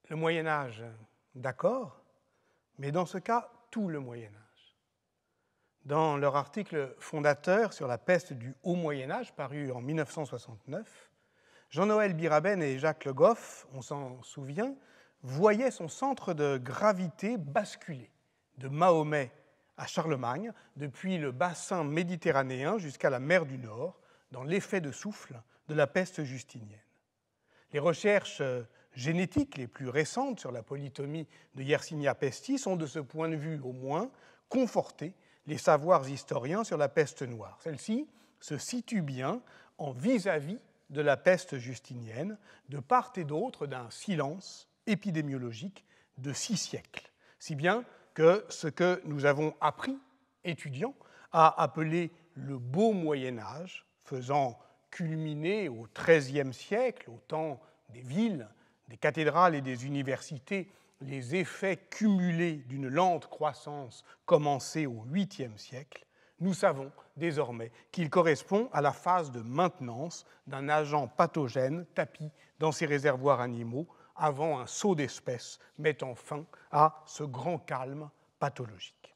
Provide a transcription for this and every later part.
Le Moyen Âge, d'accord, mais dans ce cas, tout le Moyen Âge. Dans leur article fondateur sur la peste du Haut Moyen Âge, paru en 1969, Jean-Noël Biraben et Jacques Le Goff, on s'en souvient, voyaient son centre de gravité basculer de Mahomet à Charlemagne, depuis le bassin méditerranéen jusqu'à la mer du Nord, dans l'effet de souffle de la peste justinienne. Les recherches génétiques les plus récentes sur la polytomie de Yersinia pestis ont, de ce point de vue au moins, conforté les savoirs historiens sur la peste noire. Celle-ci se situe bien en vis-à-vis de la peste justinienne, de part et d'autre d'un silence épidémiologique de 6 siècles, si bien que ce que nous avons appris, étudiants, à appeler le Beau Moyen-Âge, faisant culminer au XIIIe siècle, au temps des villes, des cathédrales et des universités, les effets cumulés d'une lente croissance commencée au 8e siècle, nous savons désormais qu'il correspond à la phase de maintenance d'un agent pathogène tapi dans ces réservoirs animaux avant un saut d'espèces mettant fin à ce grand calme pathologique.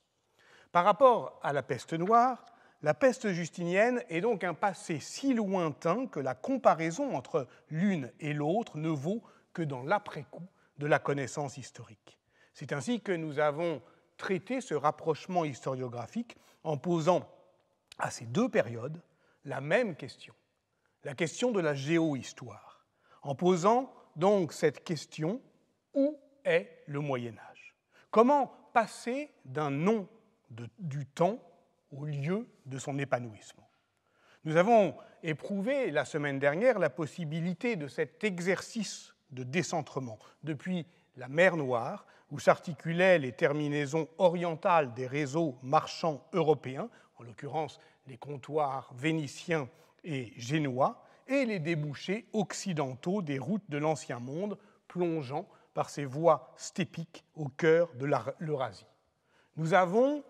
Par rapport à la peste noire, la peste justinienne est donc un passé si lointain que la comparaison entre l'une et l'autre ne vaut que dans l'après-coup de la connaissance historique. C'est ainsi que nous avons traité ce rapprochement historiographique en posant à ces deux périodes la même question, la question de la géohistoire, en posant donc cette question: où est le Moyen Âge? Comment passer d'un nom du temps au lieu de son épanouissement? Nous avons éprouvé la semaine dernière la possibilité de cet exercice de décentrement depuis la mer Noire, où s'articulaient les terminaisons orientales des réseaux marchands européens, en l'occurrence les comptoirs vénitiens et génois, et les débouchés occidentaux des routes de l'Ancien Monde, plongeant par ces voies stépiques au cœur de l'Eurasie. Nous avons,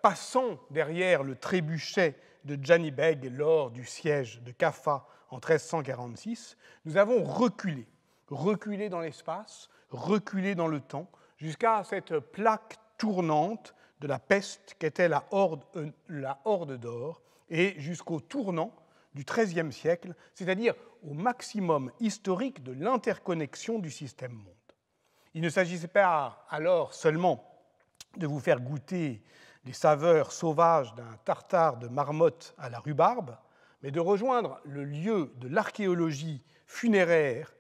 passant derrière le trébuchet de Gianni Beg lors du siège de Caffa en 1346, nous avons reculé dans l'espace, reculé dans le temps, jusqu'à cette plaque tournante de la peste qu'était la Horde d'Or, et jusqu'au tournant du XIIIe siècle, c'est-à-dire au maximum historique de l'interconnexion du système monde. Il ne s'agissait pas alors seulement de vous faire goûter les saveurs sauvages d'un tartare de marmotte à la rhubarbe, mais de rejoindre le lieu de l'archéologie funéraire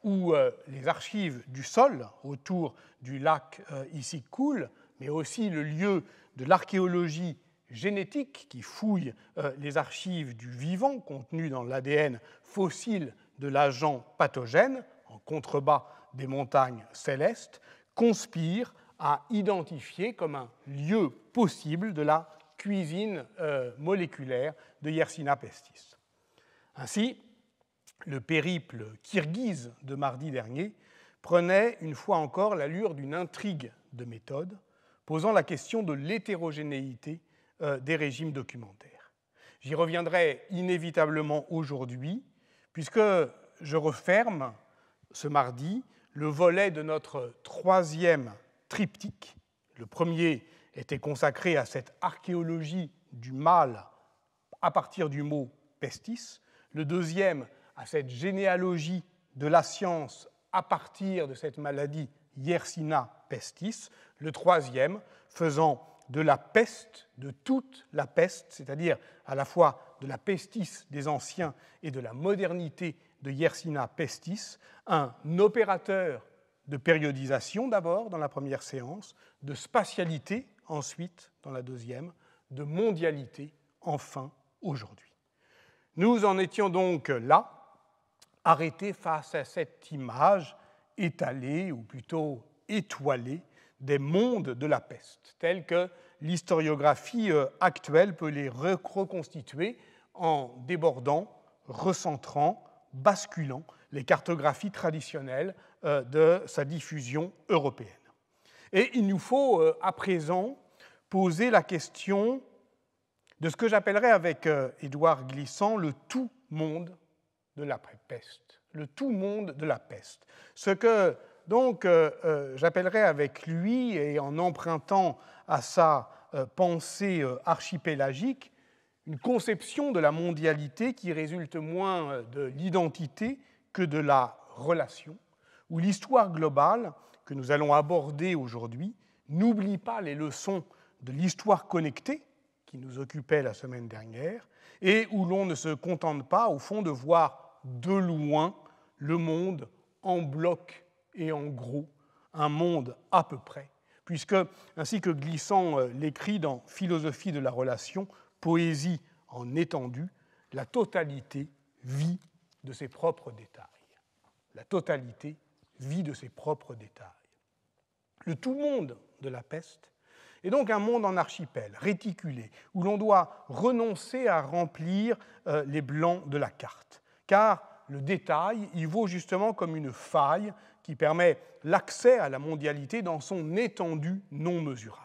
où les archives du sol autour du lac Issyk-Kul, mais aussi le lieu de l'archéologie génétique qui fouille les archives du vivant contenu dans l'ADN fossile de l'agent pathogène, en contrebas des montagnes célestes, conspirent à identifier comme un lieu possible de la cuisine moléculaire de Yersinia pestis. Ainsi, le périple kirghize de mardi dernier prenait une fois encore l'allure d'une intrigue de méthode, posant la question de l'hétérogénéité des régimes documentaires. J'y reviendrai inévitablement aujourd'hui, puisque je referme ce mardi le volet de notre troisième triptyque. Le premier était consacré à cette archéologie du mal à partir du mot pestis, le deuxième à cette généalogie de la science à partir de cette maladie Yersinia pestis, le troisième faisant de la peste, de toute la peste, c'est-à-dire à la fois de la pestis des anciens et de la modernité de Yersinia pestis, un opérateur de périodisation d'abord dans la première séance, de spatialité ensuite dans la deuxième, de mondialité enfin aujourd'hui. Nous en étions donc là, arrêtés face à cette image étalée, ou plutôt étoilée, des mondes de la peste, tels que l'historiographie actuelle peut les reconstituer en débordant, recentrant, basculant les cartographies traditionnelles de sa diffusion européenne. Et il nous faut à présent poser la question de ce que j'appellerais avec Édouard Glissant le tout-monde de l'après-peste, le tout-monde de la peste. Ce que donc, j'appellerai avec lui, et en empruntant à sa pensée archipélagique, une conception de la mondialité qui résulte moins de l'identité que de la relation, où l'histoire globale que nous allons aborder aujourd'hui n'oublie pas les leçons de l'histoire connectée qui nous occupait la semaine dernière, et où l'on ne se contente pas, au fond, de voir de loin le monde en bloc et en gros, un monde à peu près, puisque, ainsi que Glissant l'écrit dans Philosophie de la relation, poésie en étendue, la totalité vit de ses propres détails. La totalité vit de ses propres détails. Le tout-monde de la peste est donc un monde en archipel, réticulé, où l'on doit renoncer à remplir les blancs de la carte, car le détail y vaut justement comme une faille qui permet l'accès à la mondialité dans son étendue non mesurable.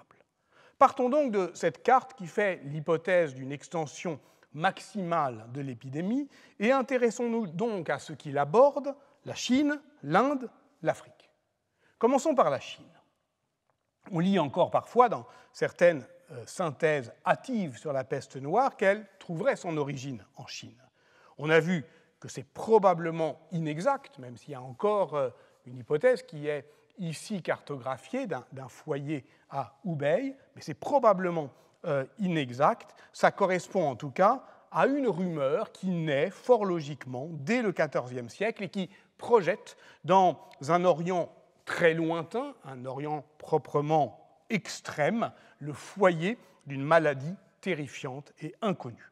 Partons donc de cette carte qui fait l'hypothèse d'une extension maximale de l'épidémie et intéressons-nous donc à ce qu'il aborde, la Chine, l'Inde, l'Afrique. Commençons par la Chine. On lit encore parfois dans certaines synthèses hâtives sur la peste noire qu'elle trouverait son origine en Chine. On a vu que c'est probablement inexact, même s'il y a encore une hypothèse qui est ici cartographiée d'un foyer à Hubei, mais c'est probablement inexact. Ça correspond en tout cas à une rumeur qui naît fort logiquement dès le XIVe siècle et qui projette dans un Orient très lointain, un Orient proprement extrême, le foyer d'une maladie terrifiante et inconnue.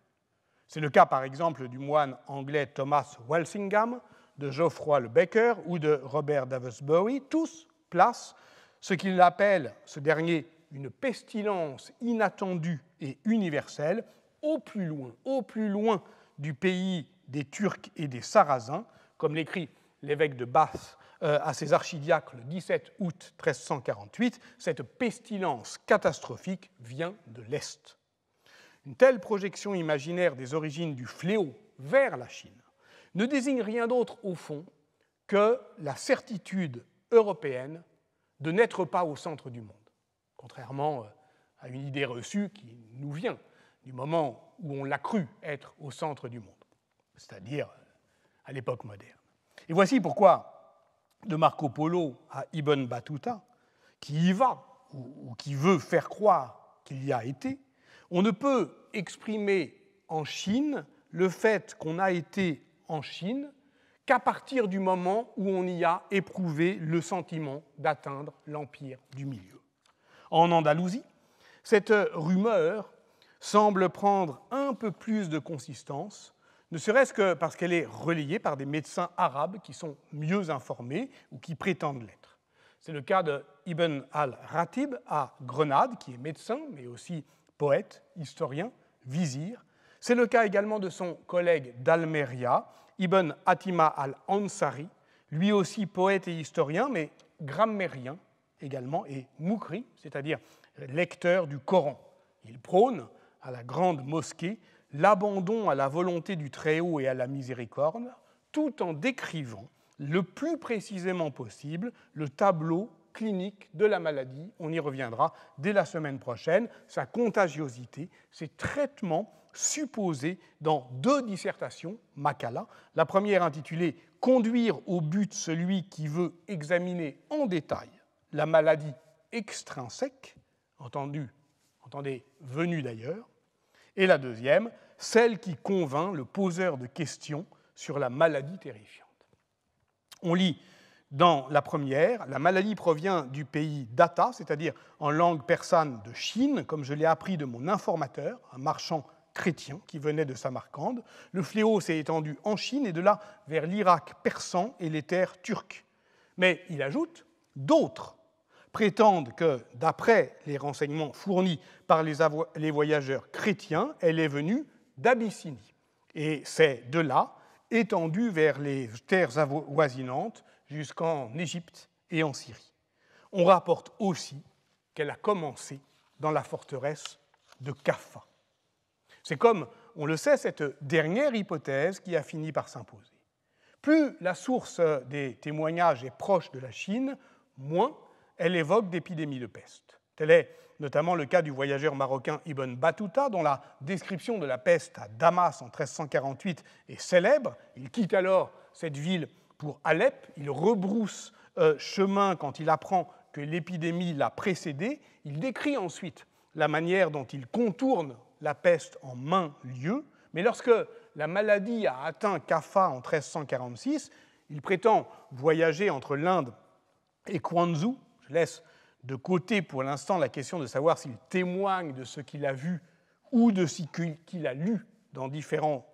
C'est le cas par exemple du moine anglais Thomas Walsingham, de Geoffroy le Baker ou de Robert Davisbury. Tous placent ce qu'il appelle, ce dernier, une pestilence inattendue et universelle au plus loin du pays des Turcs et des Sarrasins, comme l'écrit l'évêque de Bath à ses archidiacres le 17 août 1348, cette pestilence catastrophique vient de l'Est. Une telle projection imaginaire des origines du fléau vers la Chine ne désigne rien d'autre au fond que la certitude européenne de n'être pas au centre du monde, contrairement à une idée reçue qui nous vient du moment où on l'a cru être au centre du monde, c'est-à-dire à l'époque moderne. Et voici pourquoi, de Marco Polo à Ibn Battuta, qui y va ou qui veut faire croire qu'il y a été, on ne peut exprimer en Chine le fait qu'on a été en Chine qu'à partir du moment où on y a éprouvé le sentiment d'atteindre l'empire du milieu. En Andalousie, cette rumeur semble prendre un peu plus de consistance, ne serait-ce que parce qu'elle est relayée par des médecins arabes qui sont mieux informés ou qui prétendent l'être. C'est le cas de Ibn al-Ratib à Grenade, qui est médecin, mais aussi poète, historien, vizir. C'est le cas également de son collègue d'Almeria, Ibn Hatima al-Ansari, lui aussi poète et historien, mais grammairien également, et moukri, c'est-à-dire lecteur du Coran. Il prône à la grande mosquée l'abandon à la volonté du Très-Haut et à la miséricorde, tout en décrivant le plus précisément possible le tableau clinique de la maladie. On y reviendra dès la semaine prochaine, sa contagiosité, ses traitements supposés dans 2 dissertations, Makala, la première intitulée « Conduire au but celui qui veut examiner en détail la maladie extrinsèque », entendez venue d'ailleurs, et la deuxième, celle qui convainc le poseur de questions sur la maladie terrifiante. On lit dans la première, la maladie provient du pays d'Atta, c'est-à-dire en langue persane de Chine, comme je l'ai appris de mon informateur, un marchand chrétien qui venait de Samarcande. Le fléau s'est étendu en Chine et de là vers l'Irak persan et les terres turques. Mais il ajoute, d'autres prétendent que, d'après les renseignements fournis par les voyageurs chrétiens, elle est venue d'Abyssinie. Et c'est de là, étendue vers les terres avoisinantes, jusqu'en Égypte et en Syrie. On rapporte aussi qu'elle a commencé dans la forteresse de Kaffa. C'est comme, on le sait, cette dernière hypothèse qui a fini par s'imposer. Plus la source des témoignages est proche de la Chine, moins elle évoque d'épidémies de peste. Tel est notamment le cas du voyageur marocain Ibn Battuta, dont la description de la peste à Damas en 1348 est célèbre. Il quitte alors cette ville pour Alep, il rebrousse chemin quand il apprend que l'épidémie l'a précédé. Il décrit ensuite la manière dont il contourne la peste en maints lieux, mais lorsque la maladie a atteint Kaffa en 1346, il prétend voyager entre l'Inde et Quanzhou. Je laisse de côté pour l'instant la question de savoir s'il témoigne de ce qu'il a vu ou de ce qu'il a lu dans différents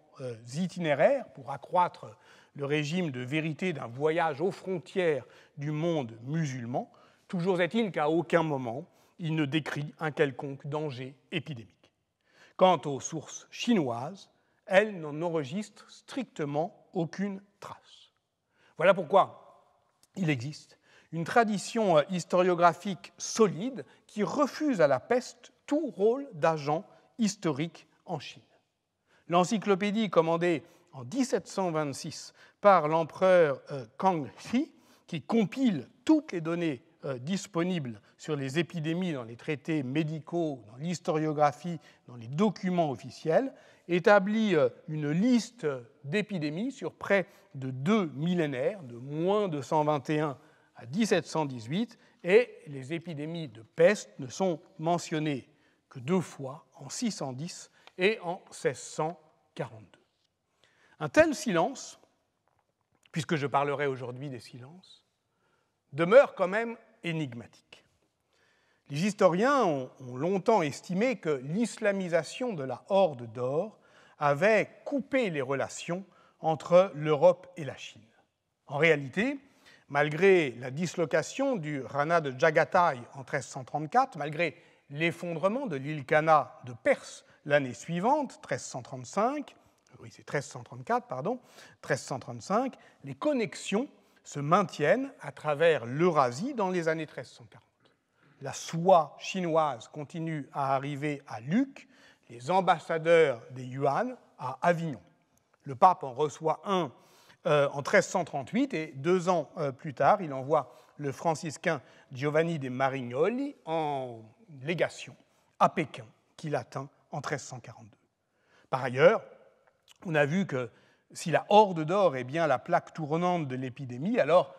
itinéraires pour accroître le régime de vérité d'un voyage aux frontières du monde musulman. Toujours est-il qu'à aucun moment il ne décrit un quelconque danger épidémique. Quant aux sources chinoises, elles n'en enregistrent strictement aucune trace. Voilà pourquoi il existe une tradition historiographique solide qui refuse à la peste tout rôle d'agent historique en Chine. L'encyclopédie commandée en 1726 par l'empereur Kangxi, qui compile toutes les données disponibles sur les épidémies dans les traités médicaux, dans l'historiographie, dans les documents officiels, établit une liste d'épidémies sur près de 2 millénaires, de moins de 121 à 1718, et les épidémies de peste ne sont mentionnées que 2 fois, en 610 et en 1642. Un tel silence, puisque je parlerai aujourd'hui des silences, demeure quand même énigmatique. Les historiens ont longtemps estimé que l'islamisation de la Horde d'Or avait coupé les relations entre l'Europe et la Chine. En réalité, malgré la dislocation du Rana de Jagatai en 1334, malgré l'effondrement de l'île Kana de Perse l'année suivante, 1335, les connexions se maintiennent à travers l'Eurasie dans les années 1340. La soie chinoise continue à arriver à Lucques, les ambassadeurs des Yuan à Avignon. Le pape en reçoit un en 1338 et 2 ans plus tard, il envoie le franciscain Giovanni de Marignoli en légation à Pékin, qu'il atteint en 1342. Par ailleurs, on a vu que si la Horde d'Or est bien la plaque tournante de l'épidémie, alors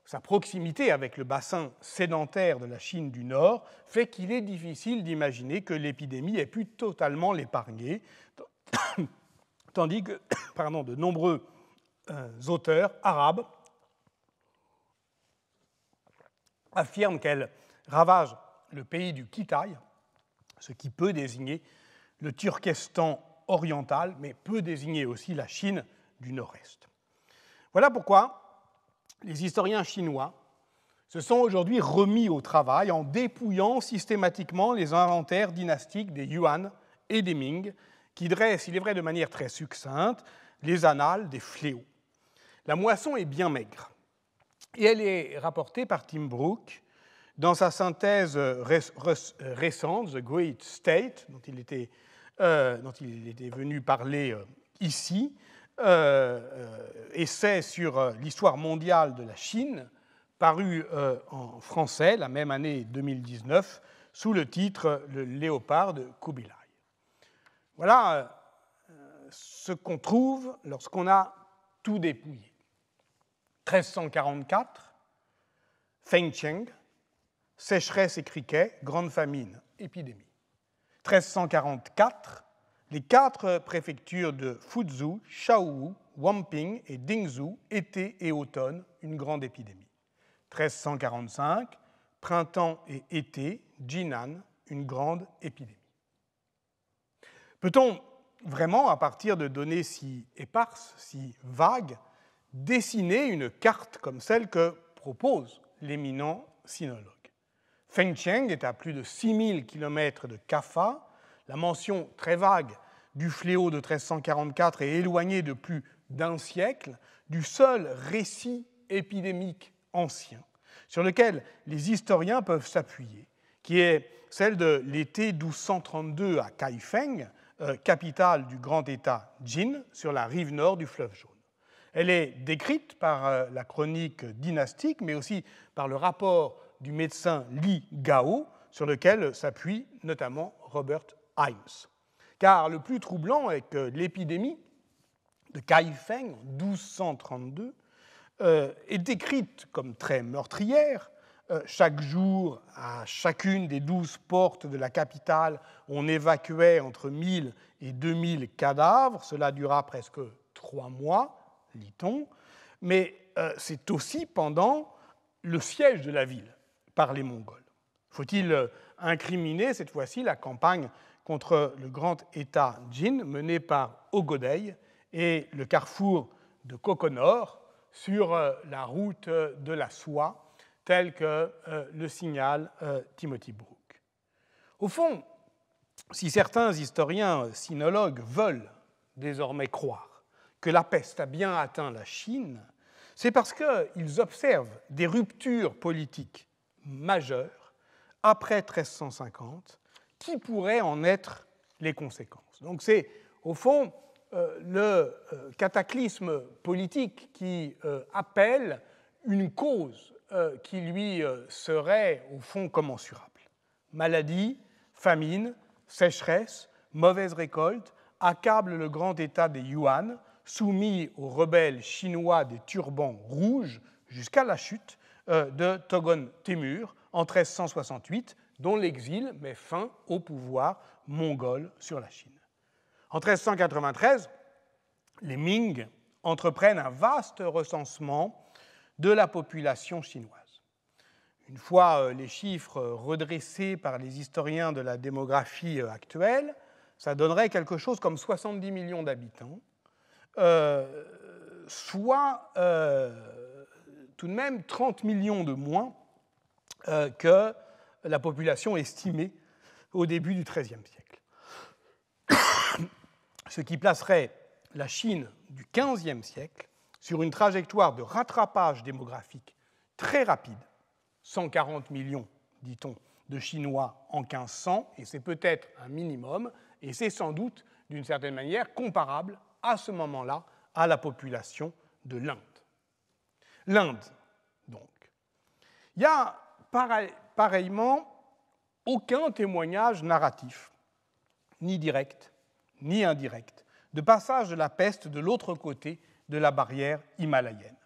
sa proximité avec le bassin sédentaire de la Chine du Nord fait qu'il est difficile d'imaginer que l'épidémie ait pu totalement l'épargner, tandis que de nombreux auteurs arabes affirment qu'elle ravage le pays du Kitaï, ce qui peut désigner le Turkestan oriental, mais peut désigner aussi la Chine du Nord-Est. Voilà pourquoi les historiens chinois se sont aujourd'hui remis au travail en dépouillant systématiquement les inventaires dynastiques des Yuan et des Ming, qui dressent, il est vrai de manière très succincte, les annales des fléaux. La moisson est bien maigre, et elle est rapportée par Tim Brooke dans sa synthèse récente, The Great State, dont il était venu parler ici, essai sur l'histoire mondiale de la Chine, paru en français la même année 2019, sous le titre « Le léopard de Kubilai ». Voilà ce qu'on trouve lorsqu'on a tout dépouillé. 1344, Feng Cheng, sécheresse et criquets, grande famine, épidémie. 1344, les 4 préfectures de Fuzhou, Shaowu, Wamping et Dingzhou, été et automne, une grande épidémie. 1345, printemps et été, Jinan, une grande épidémie. Peut-on vraiment, à partir de données si éparses, si vagues, dessiner une carte comme celle que propose l'éminent sinologue? Feng Cheng est à plus de 6000 km de Kaffa. La mention très vague du fléau de 1344 est éloignée de plus d'1 siècle du seul récit épidémique ancien sur lequel les historiens peuvent s'appuyer, qui est celle de l'été 1232 à Kaifeng, capitale du grand État Jin, sur la rive nord du fleuve Jaune. Elle est décrite par la chronique dynastique, mais aussi par le rapport du médecin Li Gao, sur lequel s'appuie notamment Robert Himes. Car le plus troublant est que l'épidémie de Kaifeng en 1232 est décrite comme très meurtrière. Chaque jour, à chacune des 12 portes de la capitale, on évacuait entre 1000 et 2000 cadavres. Cela dura presque 3 mois, lit-on. Mais c'est aussi pendant le siège de la ville par les Mongols. Faut-il incriminer cette fois-ci la campagne contre le grand État Jin menée par Ogodei et le carrefour de Kokonor sur la route de la soie, tel que le signale Timothy Brook. Au fond, si certains historiens sinologues veulent désormais croire que la peste a bien atteint la Chine, c'est parce qu'ils observent des ruptures politiques majeures après 1350 qui pourraient en être les conséquences. Donc c'est, au fond, le cataclysme politique qui appelle une cause qui lui serait, au fond, commensurable. Maladie, famine, sécheresse, mauvaise récolte accablent le grand État des Yuan, soumis aux rebelles chinois des turbans rouges jusqu'à la chute de Togon Temür en 1368, dont l'exil met fin au pouvoir mongol sur la Chine. En 1393, les Ming entreprennent un vaste recensement de la population chinoise. Une fois les chiffres redressés par les historiens de la démographie actuelle, ça donnerait quelque chose comme 70 millions d'habitants, soit tout de même 30 millions de moins que la population estimée au début du XIIIe siècle. Ce qui placerait la Chine du XVe siècle sur une trajectoire de rattrapage démographique très rapide, 140 millions, dit-on, de Chinois en 1500, et c'est peut-être un minimum, et c'est sans doute, d'une certaine manière, comparable à ce moment-là à la population de l'Inde. L'Inde, donc. Il n'y a pareillement aucun témoignage narratif, ni direct, ni indirect, de passage de la peste de l'autre côté de la barrière himalayenne.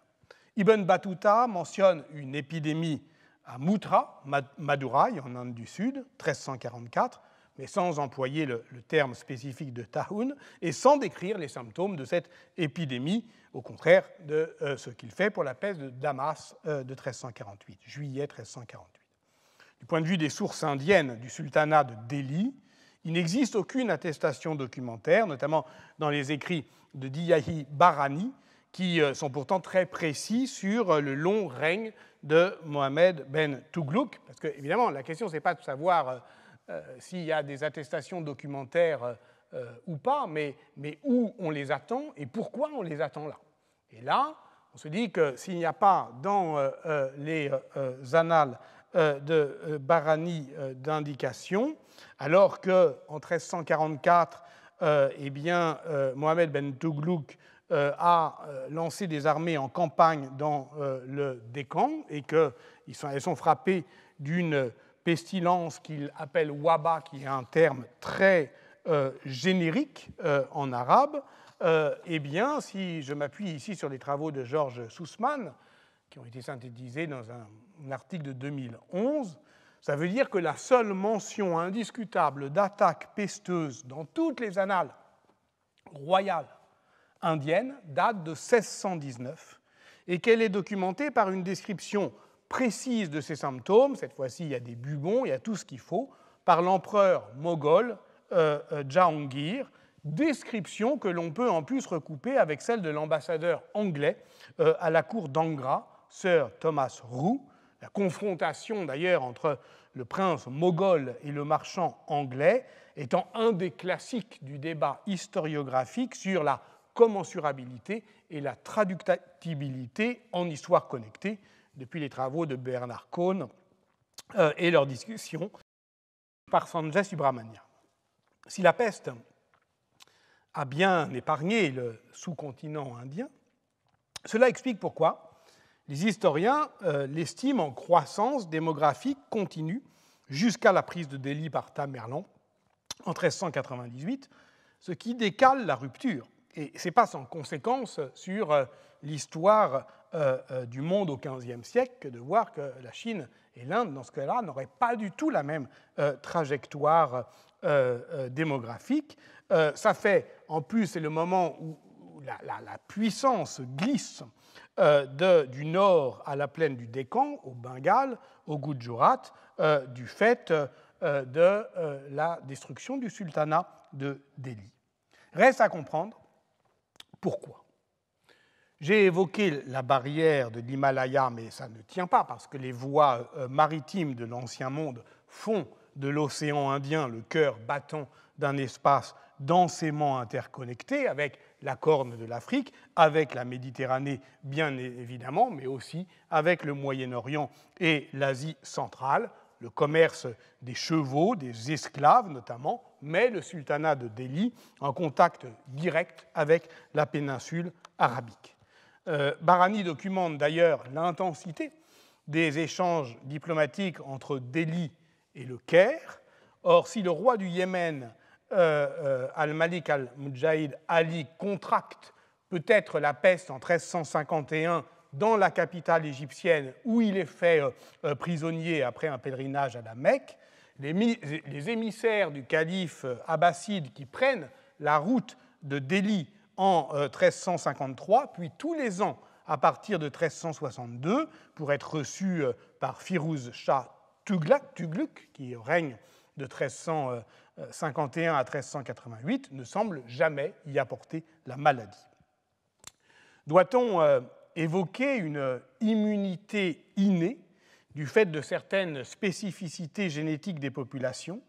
Ibn Battuta mentionne une épidémie à Mutra, Madurai, en Inde du Sud, 1344, mais sans employer le terme spécifique de Tahun et sans décrire les symptômes de cette épidémie, au contraire de ce qu'il fait pour la peste de Damas de 1348, juillet 1348. Du point de vue des sources indiennes du sultanat de Delhi, il n'existe aucune attestation documentaire, notamment dans les écrits de Diyahi Barani, qui sont pourtant très précis sur le long règne de Mohamed ben Tughluq. Parce que, évidemment, la question, ce n'est pas de savoir s'il y a des attestations documentaires ou pas, mais où on les attend et pourquoi on les attend là. Et là, on se dit que s'il n'y a pas dans les annales de Barani d'indication, alors qu'en 1344, Mohamed ben Tughluq a lancé des armées en campagne dans le Décan et qu'elles sont frappées d'une pestilence qu'il appelle waba, qui est un terme très générique en arabe, si je m'appuie ici sur les travaux de Georges Sussman, qui ont été synthétisés dans un article de 2011, ça veut dire que la seule mention indiscutable d'attaque pesteuse dans toutes les annales royales indiennes date de 1619 et qu'elle est documentée par une description précise de ces symptômes. Cette fois-ci, il y a des bubons, il y a tout ce qu'il faut, par l'empereur moghol Jahangir, description que l'on peut en plus recouper avec celle de l'ambassadeur anglais à la cour d'Angra, Sir Thomas Roe, la confrontation d'ailleurs entre le prince moghol et le marchand anglais étant un des classiques du débat historiographique sur la commensurabilité et la traductibilité en histoire connectée depuis les travaux de Bernard Cohn et leur discussion par Sanjay Subramanian. Si la peste a bien épargné le sous-continent indien, Cela explique pourquoi les historiens l'estiment en croissance démographique continue jusqu'à la prise de Delhi par Tamerlan en 1398, ce qui décale la rupture. Et ce n'est pas sans conséquence sur l'histoire du monde au XVe siècle que de voir que la Chine et l'Inde, dans ce cas-là, n'auraient pas du tout la même trajectoire démographique. Ça fait, en plus, c'est le moment où la puissance glisse du nord à la plaine du Décan, au Bengale, au Gujarat, du fait de la destruction du sultanat de Delhi. Reste à comprendre pourquoi. J'ai évoqué la barrière de l'Himalaya, mais ça ne tient pas, parce que les voies maritimes de l'Ancien Monde font de l'océan Indien le cœur battant d'un espace densément interconnecté avec la Corne de l'Afrique, avec la Méditerranée bien évidemment, mais aussi avec le Moyen-Orient et l'Asie centrale. Le commerce des chevaux, des esclaves notamment, met le sultanat de Delhi en contact direct avec la péninsule arabique. Barani documente d'ailleurs l'intensité des échanges diplomatiques entre Delhi et le Caire. Or, si le roi du Yémen, Al-Malik al-Mujahid Ali, contracte peut-être la peste en 1351 dans la capitale égyptienne, où il est fait prisonnier après un pèlerinage à la Mecque, les émissaires du calife abbasside qui prennent la route de Delhi en 1353, puis tous les ans à partir de 1362, pour être reçus par Firouz Shah Tughluq, qui règne de 1351 à 1388, ne semble jamais y apporter la maladie. Doit-on évoquer une immunité innée du fait de certaines spécificités génétiques des populations,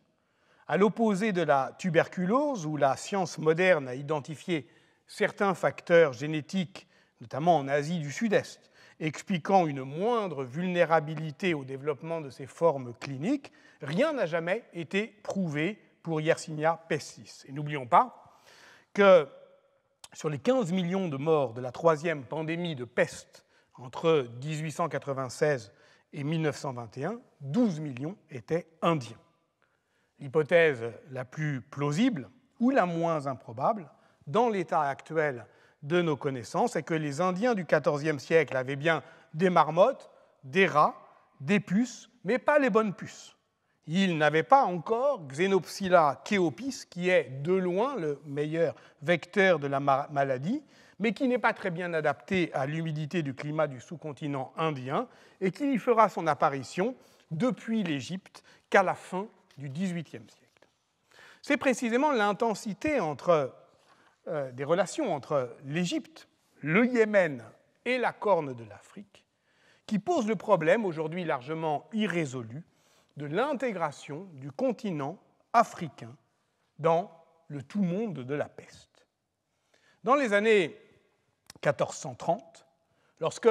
à l'opposé de la tuberculose, où la science moderne a identifié certains facteurs génétiques, notamment en Asie du Sud-Est, expliquant une moindre vulnérabilité au développement de ces formes cliniques, rien n'a jamais été prouvé pour Yersinia pestis. Et n'oublions pas que sur les 15 millions de morts de la troisième pandémie de peste entre 1896 et 1921, 12 millions étaient indiens. L'hypothèse la plus plausible, ou la moins improbable, dans l'état actuel de nos connaissances, est que les Indiens du XIVe siècle avaient bien des marmottes, des rats, des puces, mais pas les bonnes puces. Ils n'avaient pas encore Xenopsylla chaopis, qui est de loin le meilleur vecteur de la maladie, mais qui n'est pas très bien adapté à l'humidité du climat du sous-continent indien et qui y fera son apparition depuis l'Égypte qu'à la fin du XVIIIe siècle. C'est précisément l'intensité des relations entre l'Égypte, le Yémen et la Corne de l'Afrique qui pose le problème, aujourd'hui largement irrésolu, de l'intégration du continent africain dans le tout-monde de la peste. Dans les années 1430, lorsque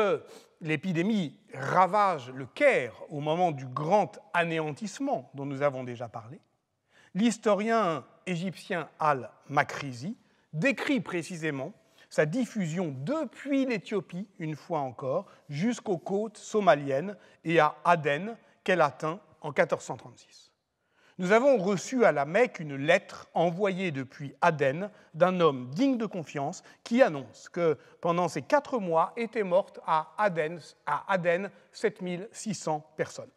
l'épidémie ravage le Caire au moment du grand anéantissement dont nous avons déjà parlé, l'historien égyptien Al-Makrizi décrit précisément sa diffusion depuis l'Éthiopie, une fois encore, jusqu'aux côtes somaliennes et à Aden, qu'elle atteint en 1436. Nous avons reçu à la Mecque une lettre envoyée depuis Aden d'un homme digne de confiance qui annonce que pendant ces 4 mois étaient mortes à Aden 7600 personnes,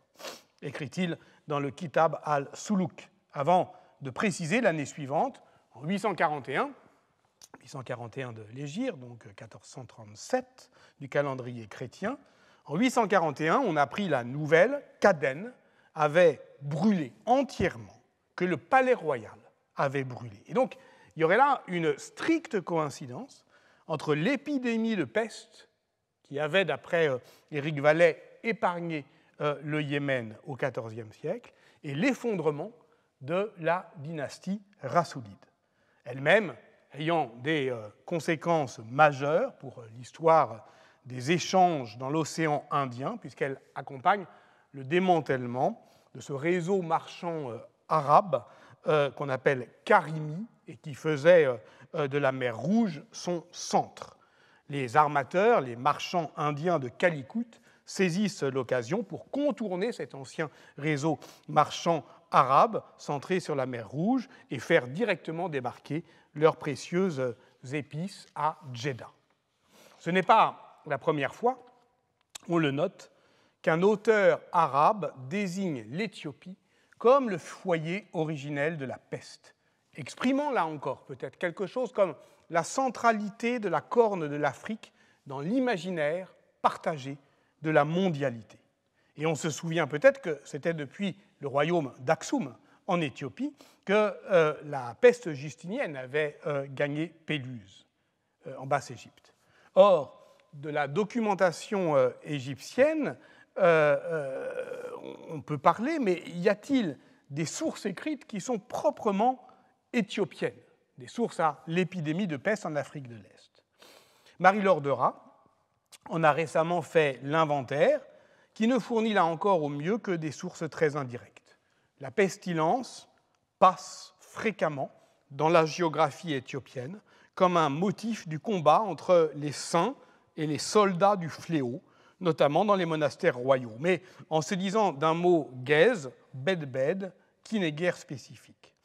écrit-il dans le Kitab al-Suluk, avant de préciser l'année suivante, en 841 de l'Hégire, donc 1437 du calendrier chrétien. En 841, on apprit la nouvelle qu'Aden avait brûlé entièrement, que le palais royal avait brûlé. Et donc, il y aurait là une stricte coïncidence entre l'épidémie de peste qui avait, d'après Éric Vallet, épargné le Yémen au XIVe siècle et l'effondrement de la dynastie rassoulide, elle-même ayant des conséquences majeures pour l'histoire des échanges dans l'océan Indien, puisqu'elle accompagne le démantèlement de ce réseau marchand arabe qu'on appelle Karimi et qui faisait de la mer Rouge son centre. Les armateurs, les marchands indiens de Calicut, saisissent l'occasion pour contourner cet ancien réseau marchand arabe centré sur la mer Rouge et faire directement débarquer leurs précieuses épices à Djeddah. Ce n'est pas la première fois, on le note, qu'un auteur arabe désigne l'Éthiopie comme le foyer originel de la peste, exprimant là encore peut-être quelque chose comme la centralité de la corne de l'Afrique dans l'imaginaire partagé de la mondialité. Et on se souvient peut-être que c'était depuis le royaume d'Aksum en Éthiopie que la peste justinienne avait gagné Péluse en Basse-Égypte. Or, de la documentation égyptienne, on peut parler, mais y a-t-il des sources écrites qui sont proprement éthiopiennes, des sources à l'épidémie de peste en Afrique de l'Est? Marie-Laure Dera en a récemment fait l'inventaire, qui ne fournit là encore au mieux que des sources très indirectes. La pestilence passe fréquemment dans la géographie éthiopienne comme un motif du combat entre les saints et les soldats du fléau, notamment dans les monastères royaux, mais en se disant d'un mot gaze, bed-bed, qui n'est guère spécifique.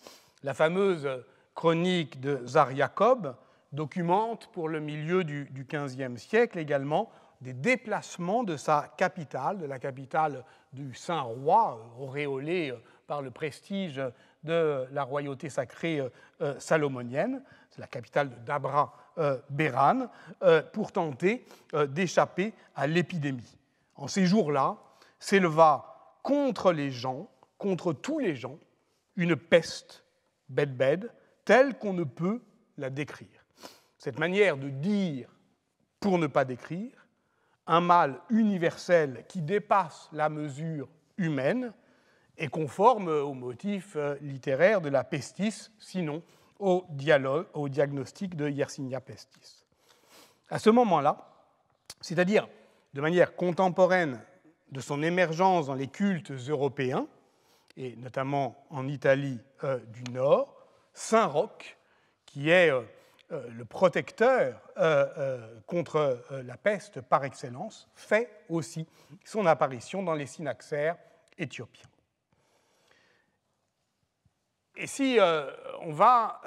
La fameuse chronique de Zar Jacob documente pour le milieu du XVe siècle également des déplacements de sa capitale, de la capitale du Saint-Roi, auréolée par le prestige de la royauté sacrée salomonienne, c'est la capitale de Dabra Béran, pour tenter d'échapper à l'épidémie. En ces jours-là, s'éleva contre les gens, contre tous les gens, une peste, bed-bed, telle qu'on ne peut la décrire. Cette manière de dire pour ne pas décrire, un mal universel qui dépasse la mesure humaine est conforme au motif littéraire de la pestis, sinon au diagnostic de Yersinia Pestis. À ce moment-là, c'est-à-dire de manière contemporaine de son émergence dans les cultes européens, et notamment en Italie du Nord, Saint Roch, qui est le protecteur contre la peste par excellence, fait aussi son apparition dans les synaxaires éthiopiens. Et si on va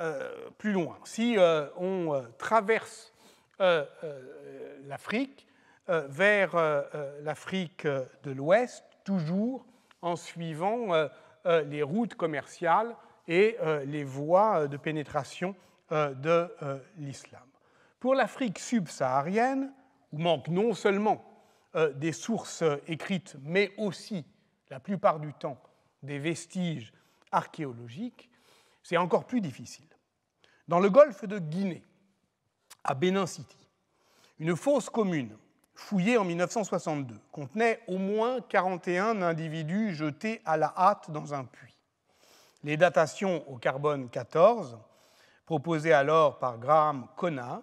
plus loin, si on traverse l'Afrique vers l'Afrique de l'Ouest, toujours en suivant les routes commerciales et les voies de pénétration de l'islam. Pour l'Afrique subsaharienne, où manquent non seulement des sources écrites, mais aussi, la plupart du temps, des vestiges archéologiques, c'est encore plus difficile. Dans le golfe de Guinée, à Benin City, une fosse commune fouillée en 1962 contenait au moins 41 individus jetés à la hâte dans un puits. Les datations au carbone 14, proposées alors par Graham Conner,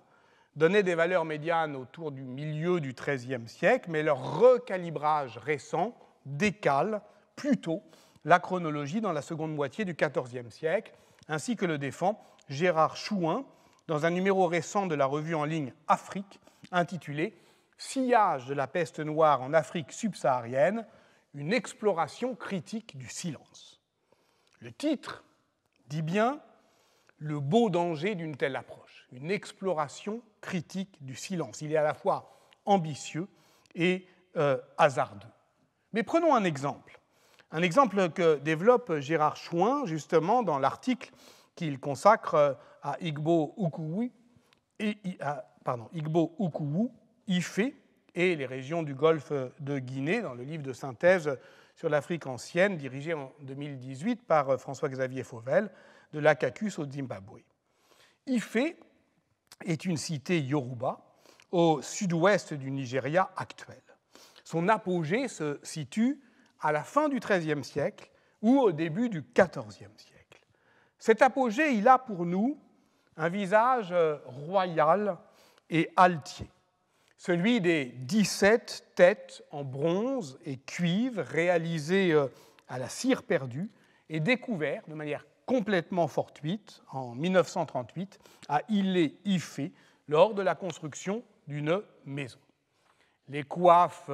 donnaient des valeurs médianes autour du milieu du XIIIe siècle, mais leur recalibrage récent décale plutôt la chronologie dans la seconde moitié du XIVe siècle, ainsi que le défend Gérard Chouin dans un numéro récent de la revue en ligne Afrique, intitulé « Sillage de la peste noire en Afrique subsaharienne, une exploration critique du silence ». Le titre dit bien « Le beau danger d'une telle approche », une exploration critique du silence. Il est à la fois ambitieux et hasardeux. Mais prenons un exemple que développe Gérard Chouin, justement, dans l'article qu'il consacre à Igbo Ukuwu, Ifé et les régions du golfe de Guinée, dans le livre de synthèse sur l'Afrique ancienne, dirigé en 2018 par François-Xavier Fauvel, de l'Akakus au Zimbabwe. Ifé est une cité yoruba au sud-ouest du Nigeria actuel. Son apogée se situe à la fin du XIIIe siècle ou au début du XIVe siècle. Cet apogée, il a pour nous un visage royal et altier, celui des 17 têtes en bronze et cuivre réalisées à la cire perdue et découvertes de manière complètement fortuite en 1938 à Ilé-Ifé lors de la construction d'une maison. Les coiffes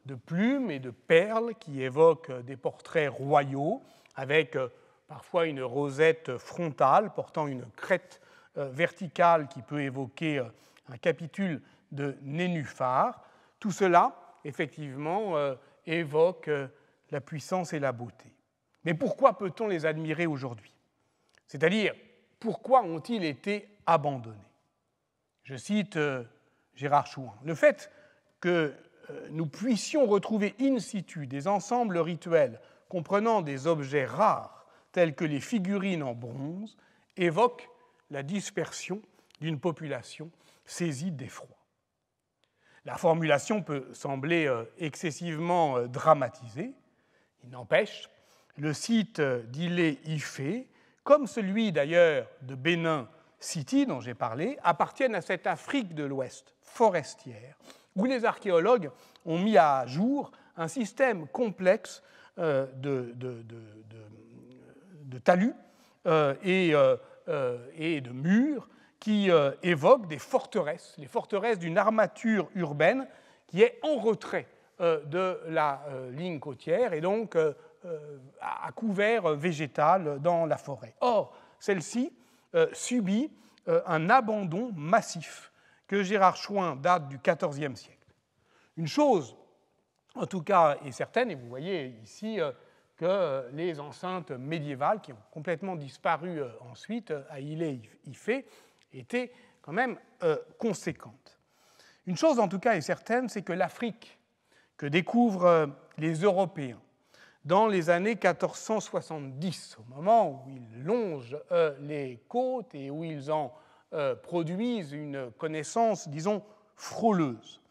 de plumes et de perles qui évoquent des portraits royaux, avec parfois une rosette frontale portant une crête verticale qui peut évoquer un capitule de nénuphar. Tout cela, effectivement, évoque la puissance et la beauté. Mais pourquoi peut-on les admirer aujourd'hui? C'est-à-dire, pourquoi ont-ils été abandonnés? Je cite Gérard Chouin. Le fait que nous puissions retrouver in situ des ensembles rituels comprenant des objets rares tels que les figurines en bronze évoque la dispersion d'une population saisie d'effroi. La formulation peut sembler excessivement dramatisée. Il n'empêche, le site d'Ilé-Ifé, comme celui d'ailleurs de Bénin City dont j'ai parlé, appartiennent à cette Afrique de l'Ouest forestière, où les archéologues ont mis à jour un système complexe de talus et de murs qui évoquent des forteresses, les forteresses d'une armature urbaine qui est en retrait de la ligne côtière et donc à couvert végétal dans la forêt. Or, celle-ci subit un abandon massif que Gérard Chouin date du XIVe siècle. Une chose, en tout cas, est certaine, et vous voyez ici que les enceintes médiévales, qui ont complètement disparu ensuite à Ilé-Ifé, étaient quand même conséquentes. Une chose, en tout cas, est certaine, c'est que l'Afrique que découvrent les Européens dans les années 1470, au moment où ils longent les côtes et où ils en produisent une connaissance, disons, frôleuse.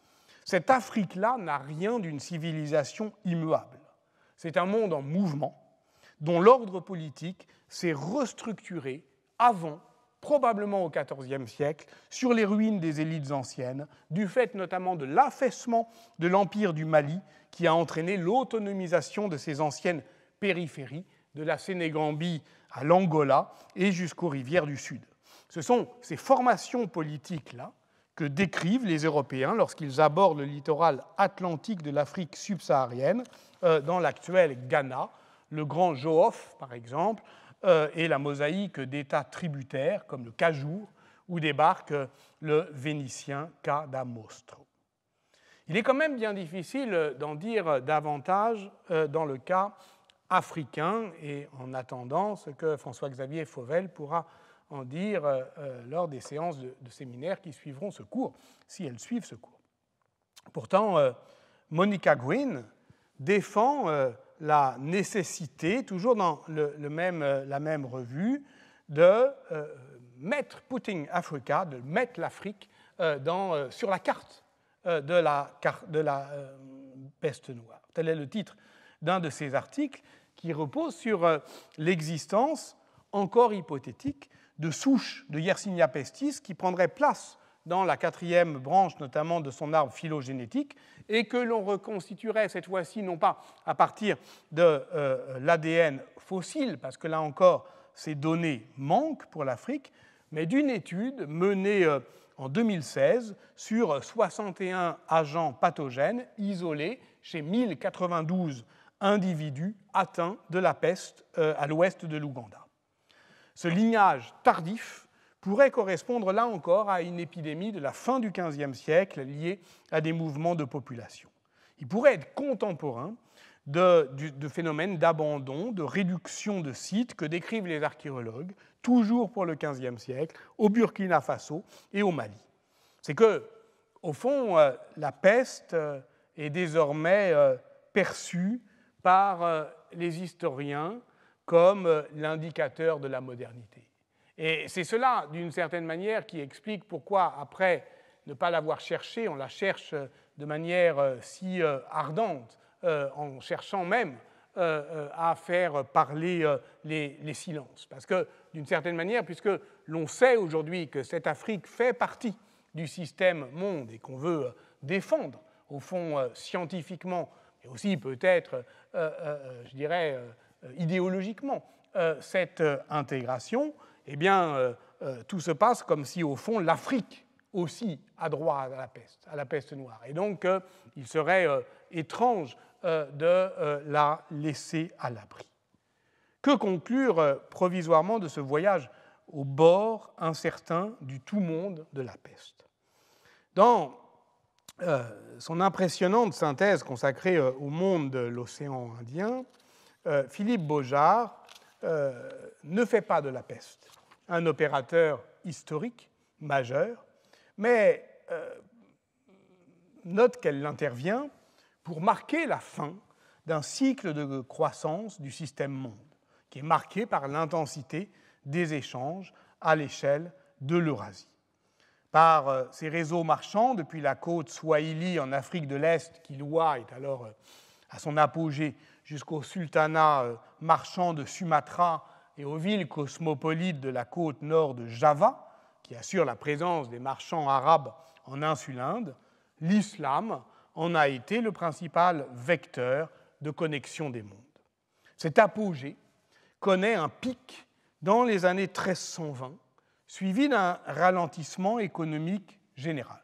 Cette Afrique-là n'a rien d'une civilisation immuable. C'est un monde en mouvement dont l'ordre politique s'est restructuré avant, probablement au XIVe siècle, sur les ruines des élites anciennes, du fait notamment de l'affaissement de l'Empire du Mali qui a entraîné l'autonomisation de ces anciennes périphéries, de la Sénégambie à l'Angola et jusqu'aux rivières du Sud. Ce sont ces formations politiques-là que décrivent les Européens lorsqu'ils abordent le littoral atlantique de l'Afrique subsaharienne, dans l'actuel Ghana, le Grand Johof, par exemple, et la mosaïque d'États tributaires comme le Cajour, où débarque le Vénitien Cadamostro. Il est quand même bien difficile d'en dire davantage dans le cas africain, et en attendant ce que François-Xavier Fauvel pourra en dire lors des séances de séminaire qui suivront ce cours, si elles suivent ce cours. Pourtant, Monica Gwynne défend la nécessité, toujours dans la même revue, de putting Africa, de mettre l'Afrique sur la carte de la peste noire. Tel est le titre d'un de ces articles qui repose sur l'existence encore hypothétique de souches de Yersinia pestis qui prendraient place dans la quatrième branche, notamment de son arbre phylogénétique, et que l'on reconstituerait cette fois-ci non pas à partir de l'ADN fossile, parce que là encore, ces données manquent pour l'Afrique, mais d'une étude menée en 2016 sur 61 agents pathogènes isolés chez 1092 individus atteints de la peste à l'ouest de l'Ouganda. Ce lignage tardif pourrait correspondre là encore à une épidémie de la fin du XVe siècle liée à des mouvements de population. Il pourrait être contemporain de phénomènes d'abandon, de réduction de sites que décrivent les archéologues, toujours pour le XVe siècle, au Burkina Faso et au Mali. C'est que, au fond, la peste est désormais perçue par les historiens comme l'indicateur de la modernité. Et c'est cela, d'une certaine manière, qui explique pourquoi, après ne pas l'avoir cherché, on la cherche de manière si ardente, en cherchant même à faire parler les silences. Parce que, d'une certaine manière, puisque l'on sait aujourd'hui que cette Afrique fait partie du système monde et qu'on veut défendre, au fond, scientifiquement, et aussi peut-être, je dirais, idéologiquement, cette intégration, eh bien, tout se passe comme si, au fond, l'Afrique aussi a droit à la peste noire. Et donc, il serait étrange de la laisser à l'abri. Que conclure provisoirement de ce voyage au bord incertain du tout-monde de la peste? Dans son impressionnante synthèse consacrée au monde de l'océan Indien, Philippe Baujard ne fait pas de la peste un opérateur historique majeur, mais note qu'elle intervient pour marquer la fin d'un cycle de croissance du système monde, qui est marqué par l'intensité des échanges à l'échelle de l'Eurasie. Par ces réseaux marchands, depuis la côte Swahili en Afrique de l'Est, qui Kilwa est alors à son apogée, jusqu'au sultanat marchand de Sumatra et aux villes cosmopolites de la côte nord de Java, qui assure la présence des marchands arabes en Insulinde, l'islam en a été le principal vecteur de connexion des mondes. Cet apogée connaît un pic dans les années 1320, suivi d'un ralentissement économique général.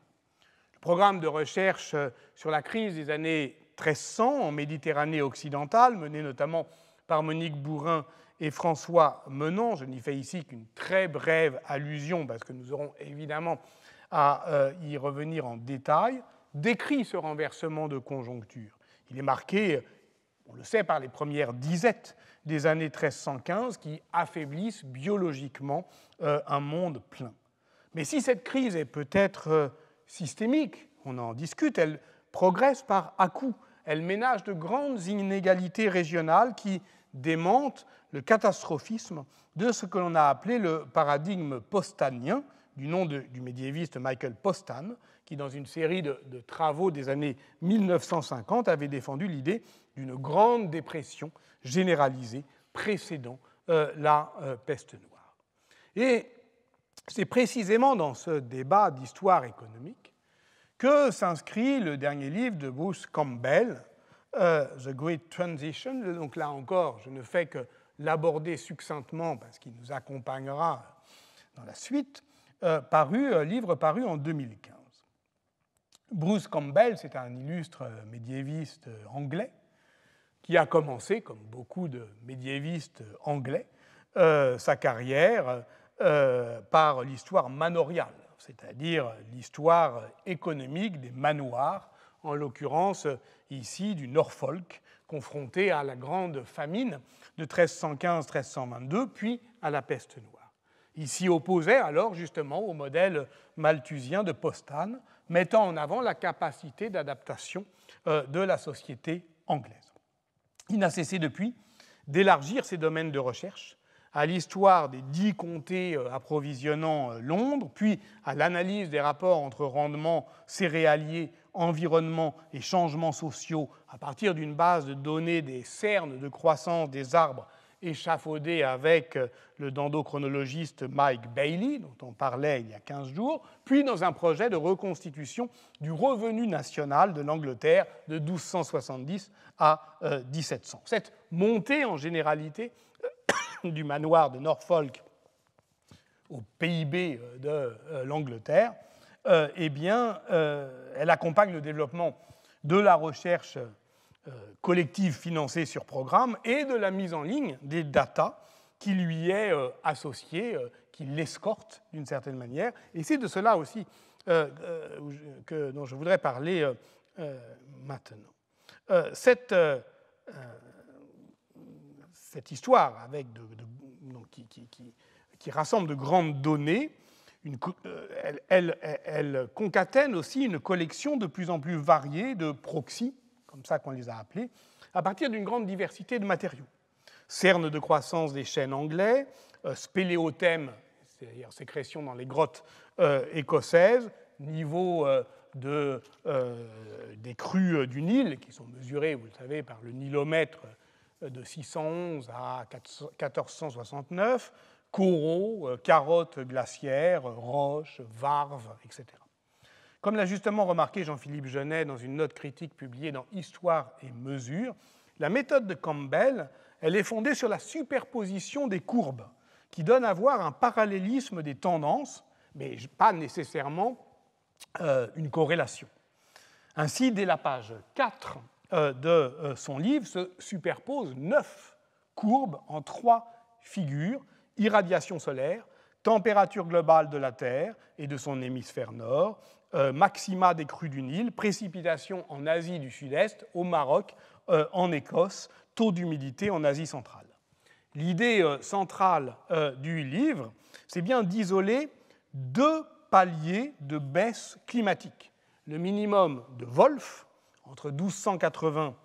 Le programme de recherche sur la crise des années 1300 en Méditerranée occidentale, mené notamment par Monique Bourrin et François Menant, je n'y fais ici qu'une très brève allusion parce que nous aurons évidemment à y revenir en détail, décrit ce renversement de conjoncture. Il est marqué, on le sait, par les premières disettes des années 1315 qui affaiblissent biologiquement un monde plein. Mais si cette crise est peut-être systémique, on en discute, elle progresse par à-coups. Elle ménage de grandes inégalités régionales qui démentent le catastrophisme de ce que l'on a appelé le paradigme postanien, du nom du médiéviste Michael Postan, qui, dans une série de travaux des années 1950, avait défendu l'idée d'une grande dépression généralisée précédant la peste noire. Et c'est précisément dans ce débat d'histoire économique que s'inscrit le dernier livre de Bruce Campbell, The Great Transition. Donc là encore, je ne fais que l'aborder succinctement parce qu'il nous accompagnera dans la suite, livre paru en 2015. Bruce Campbell, c'est un illustre médiéviste anglais qui a commencé, comme beaucoup de médiévistes anglais, sa carrière par l'histoire manoriale, c'est-à-dire l'histoire économique des manoirs, en l'occurrence ici du Norfolk, confronté à la grande famine de 1315-1322, puis à la peste noire. Ici opposé alors justement au modèle malthusien de Postan, mettant en avant la capacité d'adaptation de la société anglaise. Il n'a cessé depuis d'élargir ses domaines de recherche à l'histoire des 10 comtés approvisionnant Londres, puis à l'analyse des rapports entre rendements céréaliers, environnement et changements sociaux à partir d'une base de données des cernes de croissance des arbres échafaudés avec le dendrochronologiste Mike Bailey, dont on parlait il y a 15 jours, puis dans un projet de reconstitution du revenu national de l'Angleterre de 1270 à 1700. Cette montée en généralité du manoir de Norfolk au PIB de l'Angleterre, elle accompagne le développement de la recherche collective financée sur programme et de la mise en ligne des data qui lui est associée, qui l'escorte d'une certaine manière. Et c'est de cela aussi dont je voudrais parler maintenant. Cette histoire avec qui rassemble de grandes données, elle concatène aussi une collection de plus en plus variée de proxys, comme ça qu'on les a appelés, à partir d'une grande diversité de matériaux. Cernes de croissance des chênes anglais, spéléothèmes, c'est-à-dire sécrétion dans les grottes écossaises, niveau des crues du Nil, qui sont mesurées, vous le savez, par le nilomètre de 611 à 1469, coraux, carottes glaciaires, roches, varves, etc. Comme l'a justement remarqué Jean-Philippe Genet dans une note critique publiée dans Histoire et Mesure, la méthode de Campbell, elle est fondée sur la superposition des courbes, qui donne à voir un parallélisme des tendances, mais pas nécessairement une corrélation. Ainsi, dès la page 4 de son livre, se superposent 9 courbes en 3 figures: irradiation solaire, température globale de la Terre et de son hémisphère nord, maxima des crues du Nil, précipitations en Asie du Sud-Est, au Maroc, en Écosse, taux d'humidité en Asie centrale. L'idée centrale du livre, c'est bien d'isoler 2 paliers de baisse climatique. Le minimum de Wolf, entre 1280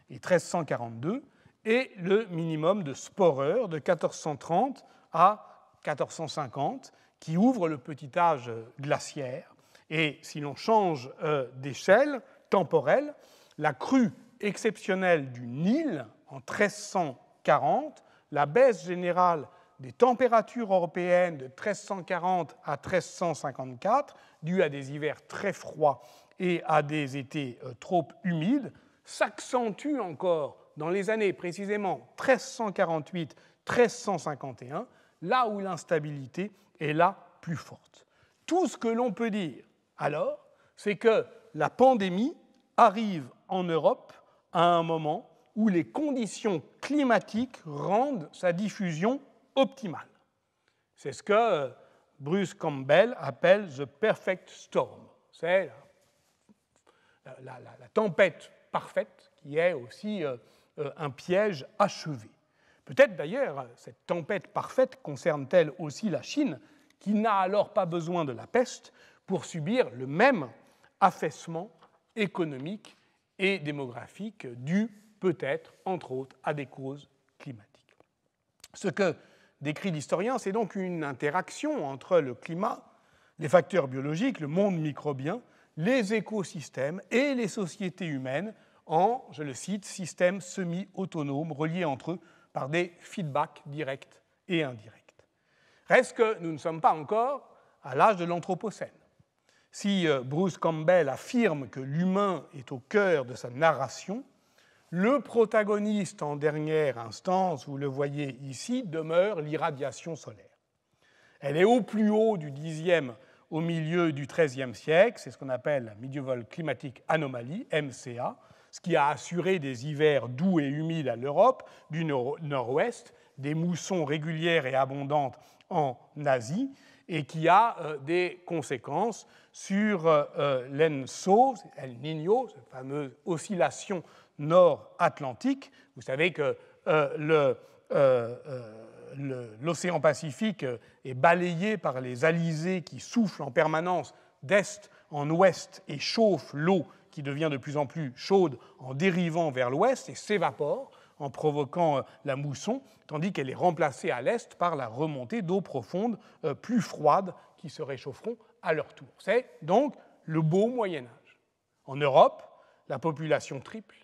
et 1342, et le minimum de Sporer, de 1430 à 1450, qui ouvre le petit âge glaciaire. Et si l'on change d'échelle temporelle, la crue exceptionnelle du Nil en 1340, la baisse générale des températures européennes de 1340 à 1354, due à des hivers très froids et à des étés trop humides, s'accentue encore dans les années précisément 1348-1351, là où l'instabilité est la plus forte. Tout ce que l'on peut dire alors, c'est que la pandémie arrive en Europe à un moment où les conditions climatiques rendent sa diffusion optimale. C'est ce que Bruce Campbell appelle « the perfect storm ». C'est la tempête parfaite qui est aussi un piège achevé. Peut-être d'ailleurs cette tempête parfaite concerne-t-elle aussi la Chine, qui n'a alors pas besoin de la peste pour subir le même affaissement économique et démographique dû peut-être, entre autres, à des causes climatiques. Ce que décrit l'historien, c'est donc une interaction entre le climat, les facteurs biologiques, le monde microbien, les écosystèmes et les sociétés humaines en, je le cite, systèmes semi-autonomes reliés entre eux par des feedbacks directs et indirects. Reste que nous ne sommes pas encore à l'âge de l'Anthropocène. Si Bruce Campbell affirme que l'humain est au cœur de sa narration, le protagoniste en dernière instance, vous le voyez ici, demeure l'irradiation solaire. Elle est au plus haut du Xe au milieu du XIIIe siècle, c'est ce qu'on appelle la Medieval Climatic Anomaly, MCA, ce qui a assuré des hivers doux et humides à l'Europe du nord-ouest, des moussons régulières et abondantes en Asie, et qui a des conséquences sur l'ENSO, El Niño, cette fameuse oscillation nord-atlantique. Vous savez que l'océan Pacifique est balayé par les alizés qui soufflent en permanence d'est en ouest et chauffent l'eau qui devient de plus en plus chaude en dérivant vers l'ouest et s'évapore en provoquant la mousson, tandis qu'elle est remplacée à l'est par la remontée d'eau profonde plus froide qui se réchaufferont à leur tour. C'est donc le beau Moyen-Âge. En Europe, la population triple.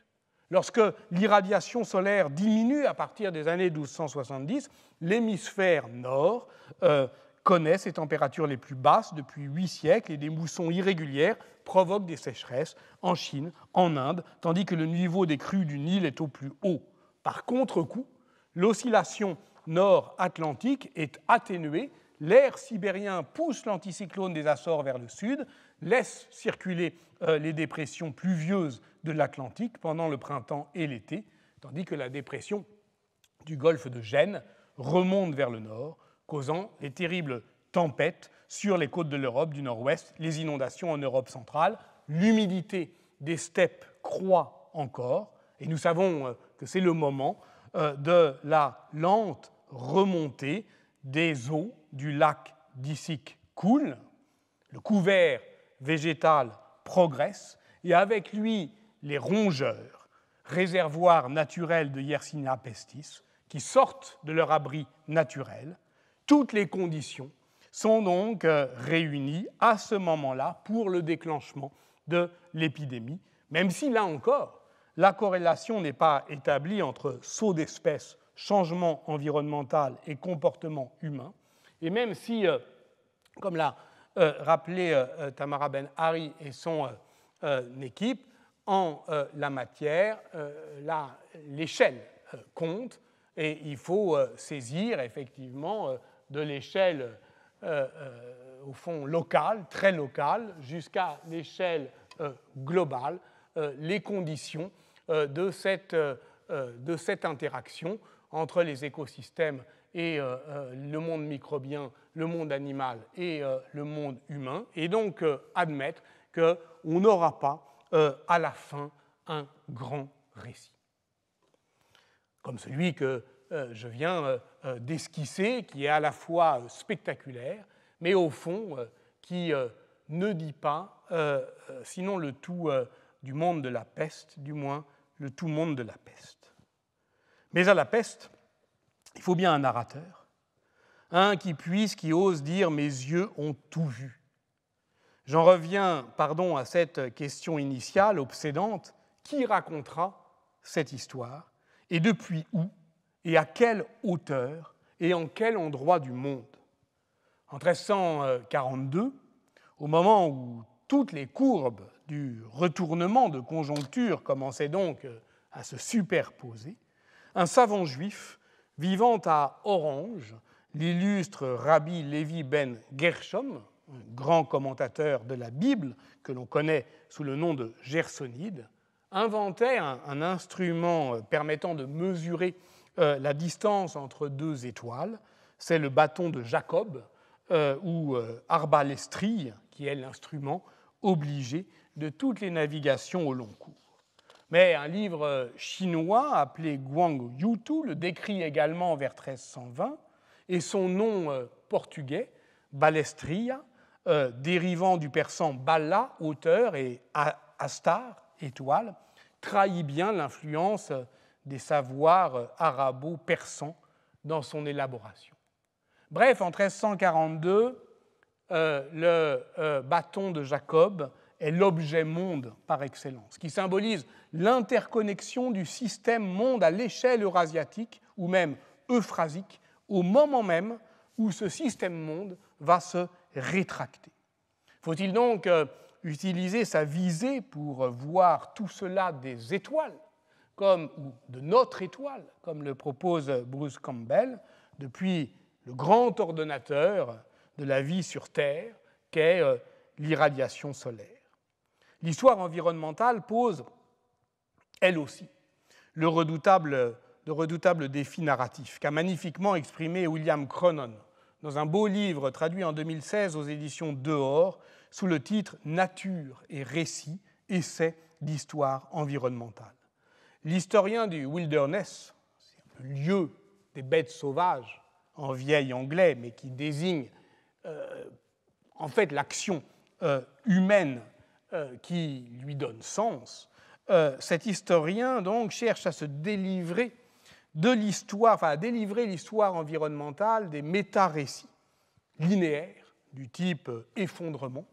Lorsque l'irradiation solaire diminue à partir des années 1270, l'hémisphère nord connaît ses températures les plus basses depuis 8 siècles et des moussons irrégulières provoquent des sécheresses en Chine, en Inde, tandis que le niveau des crues du Nil est au plus haut. Par contre-coup, l'oscillation nord-atlantique est atténuée, l'air sibérien pousse l'anticyclone des Açores vers le sud, laisse circuler les dépressions pluvieuses de l'Atlantique pendant le printemps et l'été, tandis que la dépression du golfe de Gênes remonte vers le nord, causant les terribles tempêtes sur les côtes de l'Europe du nord-ouest, les inondations en Europe centrale. L'humidité des steppes croît encore, et nous savons que c'est le moment de la lente remontée des eaux du lac d'Issyk-Kul. Le couvert végétal progresse, et avec lui les rongeurs, réservoirs naturels de Yersinia pestis, qui sortent de leur abri naturel. Toutes les conditions sont donc réunies à ce moment-là pour le déclenchement de l'épidémie, même si, là encore, la corrélation n'est pas établie entre saut d'espèces, changement environnemental et comportement humain, et même si, comme l'a rappelé Tamara Ben-Hari et son équipe, en la matière, l'échelle compte, et il faut saisir effectivement de l'échelle au fond locale, très locale, jusqu'à l'échelle globale, les conditions de cette interaction entre les écosystèmes et le monde microbien, le monde animal et le monde humain, et donc admettre qu'on n'aura pas à la fin un grand récit. Comme celui que je viens d'esquisser, qui est à la fois spectaculaire, mais au fond qui ne dit pas, sinon le tout du monde de la peste, du moins le tout monde de la peste. Mais à la peste, il faut bien un narrateur, un qui puisse, qui ose dire « mes yeux ont tout vu ». J'en reviens, à cette question initiale, obsédante, qui racontera cette histoire, et depuis où, et à quelle hauteur, et en quel endroit du monde. En 1342, au moment où toutes les courbes du retournement de conjoncture commençaient donc à se superposer, un savant juif vivant à Orange, l'illustre Rabbi Levi ben Gershom, un grand commentateur de la Bible que l'on connaît sous le nom de Gersonide, inventait un instrument permettant de mesurer la distance entre deux étoiles. C'est le bâton de Jacob, ou arbalestrie, qui est l'instrument obligé de toutes les navigations au long cours. Mais un livre chinois appelé Guang Youtu le décrit également vers 1320, et son nom portugais, balestria, dérivant du persan balla, hauteur, et astar, étoile, trahit bien l'influence des savoirs arabo-persans dans son élaboration. Bref, en 1342, le bâton de Jacob est l'objet monde par excellence, qui symbolise l'interconnexion du système monde à l'échelle eurasiatique ou même euphrasique, au moment même où ce système monde va se rétracter. Faut-il donc utiliser sa visée pour voir tout cela des étoiles, ou de notre étoile, comme le propose Bruce Campbell, depuis le grand ordonnateur de la vie sur Terre, qu'est l'irradiation solaire. L'histoire environnementale pose, elle aussi, le redoutable défi narratif qu'a magnifiquement exprimé William Cronon dans un beau livre traduit en 2016 aux éditions Dehors sous le titre « Nature et récit, essai d'histoire environnementale ». L'historien du wilderness, c'est le lieu des bêtes sauvages en vieil anglais, mais qui désigne en fait l'action humaine qui lui donne sens, cet historien donc cherche à se délivrer de l'histoire, à délivrer l'histoire environnementale des méta-récits linéaires du type effondrement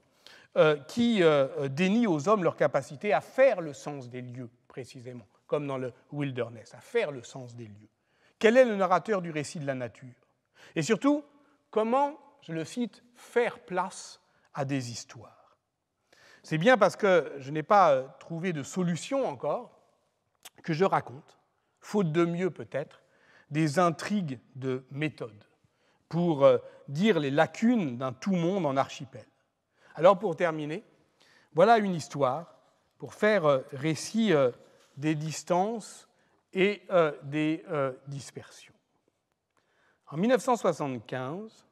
qui dénient aux hommes leur capacité à faire le sens des lieux, précisément, comme dans le wilderness, à faire le sens des lieux. Quel est le narrateur du récit de la nature? Et surtout, comment, je le cite, faire place à des histoires? C'est bien parce que je n'ai pas trouvé de solution encore que je raconte, faute de mieux peut-être, des intrigues de méthode pour dire les lacunes d'un tout monde en archipel. Alors pour terminer, voilà une histoire pour faire récit des distances et des dispersions. En 1975,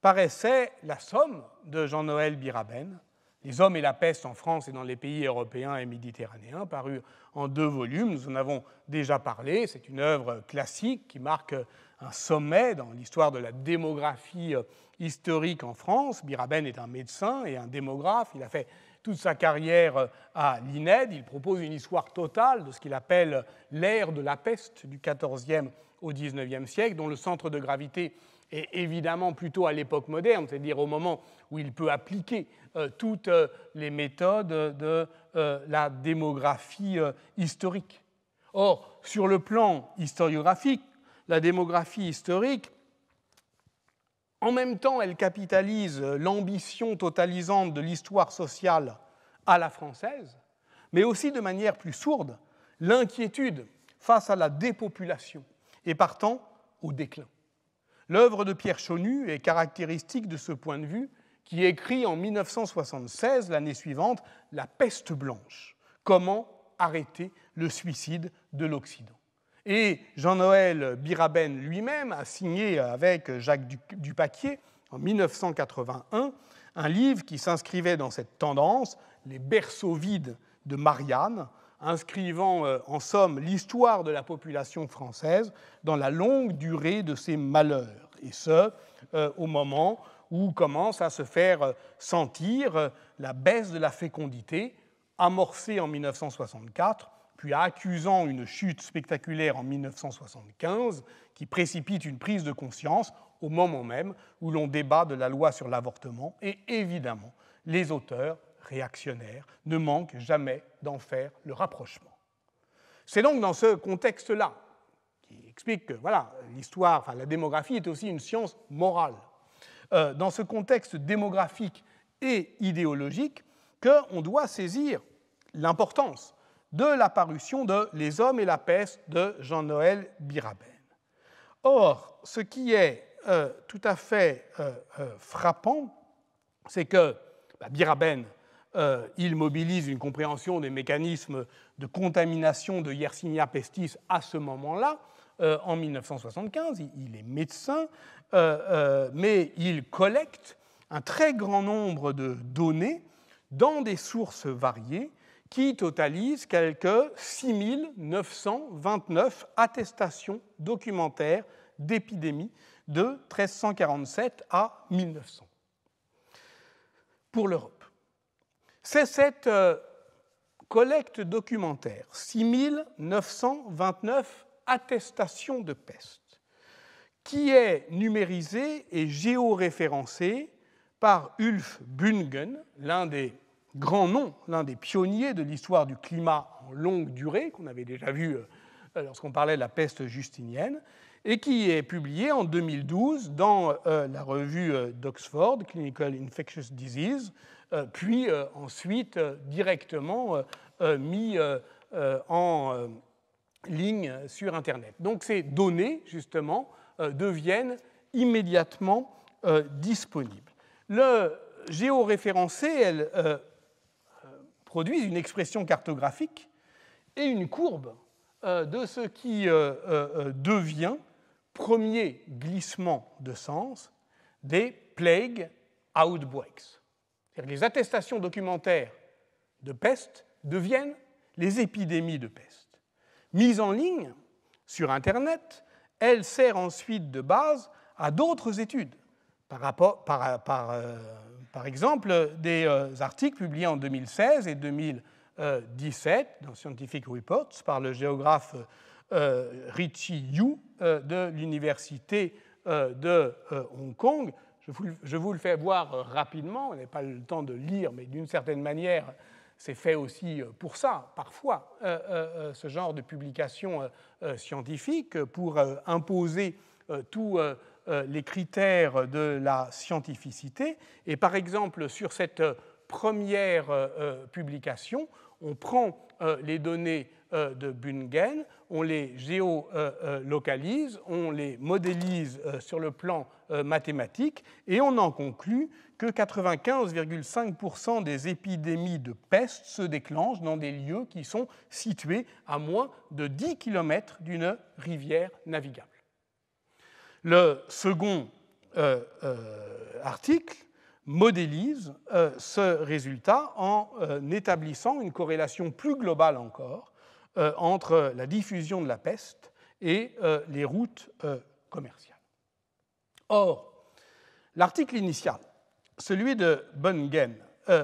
paraissait La Somme de Jean-Noël Biraben, Les hommes et la peste en France et dans les pays européens et méditerranéens, paru en 2 volumes. Nous en avons déjà parlé. C'est une œuvre classique qui marque un sommet dans l'histoire de la démographie historique en France. Biraben est un médecin et un démographe. Il a fait toute sa carrière à l'INED. Il propose une histoire totale de ce qu'il appelle l'ère de la peste du XIVe au XIXe siècle, dont le centre de gravité est évidemment plutôt à l'époque moderne, c'est-à-dire au moment où il peut appliquer toutes les méthodes de la démographie historique. Or, sur le plan historiographique, la démographie historique, en même temps, elle capitalise l'ambition totalisante de l'histoire sociale à la française, mais aussi de manière plus sourde, l'inquiétude face à la dépopulation et partant au déclin. L'œuvre de Pierre Chaunu est caractéristique de ce point de vue, qui écrit en 1976, l'année suivante, La peste blanche. Comment arrêter le suicide de l'Occident. Et Jean-Noël Biraben lui-même a signé avec Jacques Dupaquier, en 1981, un livre qui s'inscrivait dans cette tendance, Les berceaux vides de Marianne, inscrivant en somme l'histoire de la population française dans la longue durée de ses malheurs, et ce, au moment où commence à se faire sentir la baisse de la fécondité, amorcée en 1964, puis accusant une chute spectaculaire en 1975, qui précipite une prise de conscience au moment même où l'on débat de la loi sur l'avortement, et évidemment, les auteurs réactionnaires ne manquent jamais d'en faire le rapprochement. C'est donc dans ce contexte-là, qui explique que voilà, l'histoire, enfin, la démographie est aussi une science morale, dans ce contexte démographique et idéologique, qu'on doit saisir l'importance de la parution de Les hommes et la peste de Jean-Noël Biraben. Or, ce qui est tout à fait frappant, c'est que Biraben, il mobilise une compréhension des mécanismes de contamination de Yersinia pestis à ce moment-là, en 1975. Il est médecin, mais il collecte un très grand nombre de données dans des sources variées qui totalisent quelque 6929 attestations documentaires d'épidémie de 1347 à 1900 pour l'Europe. C'est cette collecte documentaire, 6929 attestations de peste, qui est numérisée et géoréférencée par Ulf Büngen, l'un des grands noms, l'un des pionniers de l'histoire du climat en longue durée, qu'on avait déjà vu lorsqu'on parlait de la peste justinienne, et qui est publié en 2012 dans la revue d'Oxford, Clinical Infectious Disease, puis ensuite directement mis en ligne sur Internet. Donc ces données, justement, deviennent immédiatement disponibles. Le géoréférencé, elles produisent une expression cartographique et une courbe de ce qui devient premier glissement de sens des plague outbreaks. C'est-à-dire que les attestations documentaires de peste deviennent les épidémies de peste. Mise en ligne sur Internet, elle sert ensuite de base à d'autres études. Par exemple, des articles publiés en 2016 et 2017 dans Scientific Reports par le géographe Richie Yu de l'Université de Hong Kong. Je vous le fais voir rapidement, on n'a pas le temps de lire, mais d'une certaine manière, c'est fait aussi pour ça, parfois, ce genre de publication scientifique, pour imposer tous les critères de la scientificité. Et par exemple, sur cette première publication, on prend les données de Büngen, on les géolocalise, on les modélise sur le plan mathématique, et on en conclut que 95,5% des épidémies de peste se déclenchent dans des lieux qui sont situés à moins de 10 km d'une rivière navigable. Le second article modélise ce résultat en établissant une corrélation plus globale encore entre la diffusion de la peste et les routes commerciales. Or, l'article initial, celui de Büngen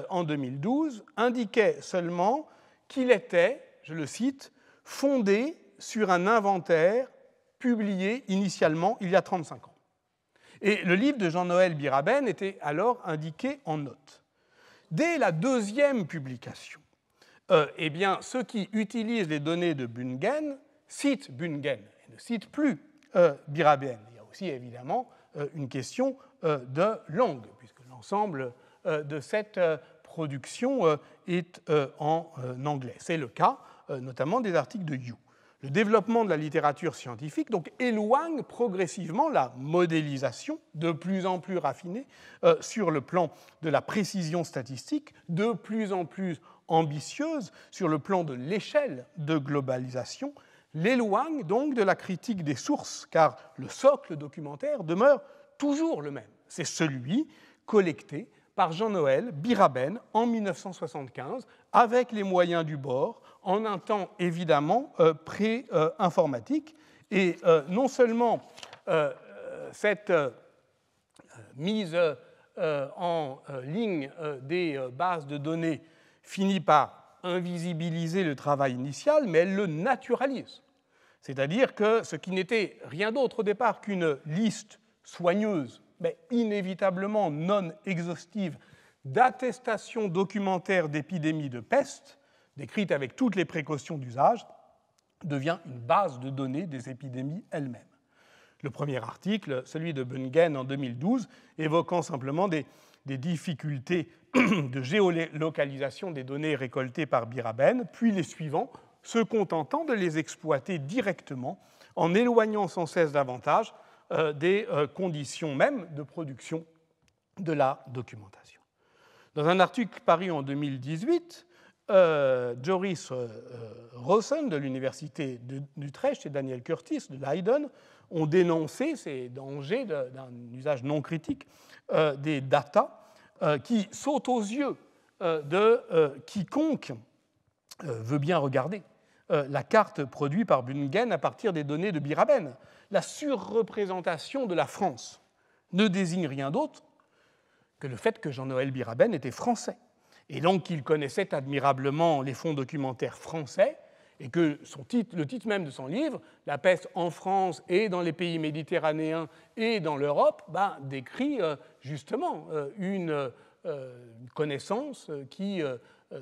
en 2012, indiquait seulement qu'il était, je le cite, fondé sur un inventaire publié initialement il y a 35 ans. Et le livre de Jean-Noël Biraben était alors indiqué en note. Dès la deuxième publication, eh bien, ceux qui utilisent les données de Büngen citent Büngen et ne citent plus Biraben. Il y a aussi évidemment une question de langue, puisque l'ensemble de cette production est en anglais. C'est le cas notamment des articles de Yu. Le développement de la littérature scientifique donc, éloigne progressivement la modélisation, de plus en plus raffinée sur le plan de la précision statistique, de plus en plus ambitieuse sur le plan de l'échelle de globalisation, l'éloigne donc de la critique des sources, car le socle documentaire demeure toujours le même. C'est celui collecté par Jean-Noël Biraben en 1975, avec les moyens du bord, en un temps évidemment pré-informatique. Et non seulement cette mise en ligne des bases de données finit par invisibiliser le travail initial, mais elle le naturalise. C'est-à-dire que ce qui n'était rien d'autre au départ qu'une liste soigneuse, mais inévitablement non exhaustive, d'attestations documentaires d'épidémies de peste, décrites avec toutes les précautions d'usage, devient une base de données des épidémies elles-mêmes. Le premier article, celui de Bungen en 2012, évoquant simplement des difficultés de géolocalisation des données récoltées par Biraben, puis les suivants, se contentant de les exploiter directement en éloignant sans cesse davantage des conditions même de production de la documentation. Dans un article paru en 2018, Joris Rosen de l'Université d'Utrecht et Daniel Curtis de Leiden ont dénoncé ces dangers d'un usage non critique des data qui sautent aux yeux de quiconque veut bien regarder la carte produite par Bungen à partir des données de Biraben. La surreprésentation de la France ne désigne rien d'autre que le fait que Jean-Noël Biraben était français, et donc qu'il connaissait admirablement les fonds documentaires français, et que le titre même de son livre, « La peste en France et dans les pays méditerranéens et dans l'Europe », décrit justement une connaissance qui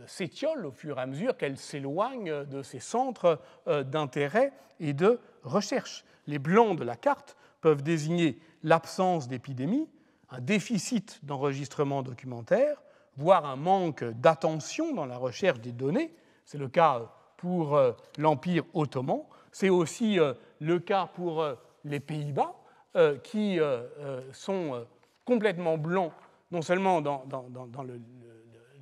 s'étiole au fur et à mesure qu'elle s'éloigne de ses centres d'intérêt et de recherche. Les blancs de la carte peuvent désigner l'absence d'épidémie, un déficit d'enregistrement documentaire, voire un manque d'attention dans la recherche des données. C'est le cas pour l'Empire ottoman. C'est aussi le cas pour les Pays-Bas, qui sont complètement blancs, non seulement dans le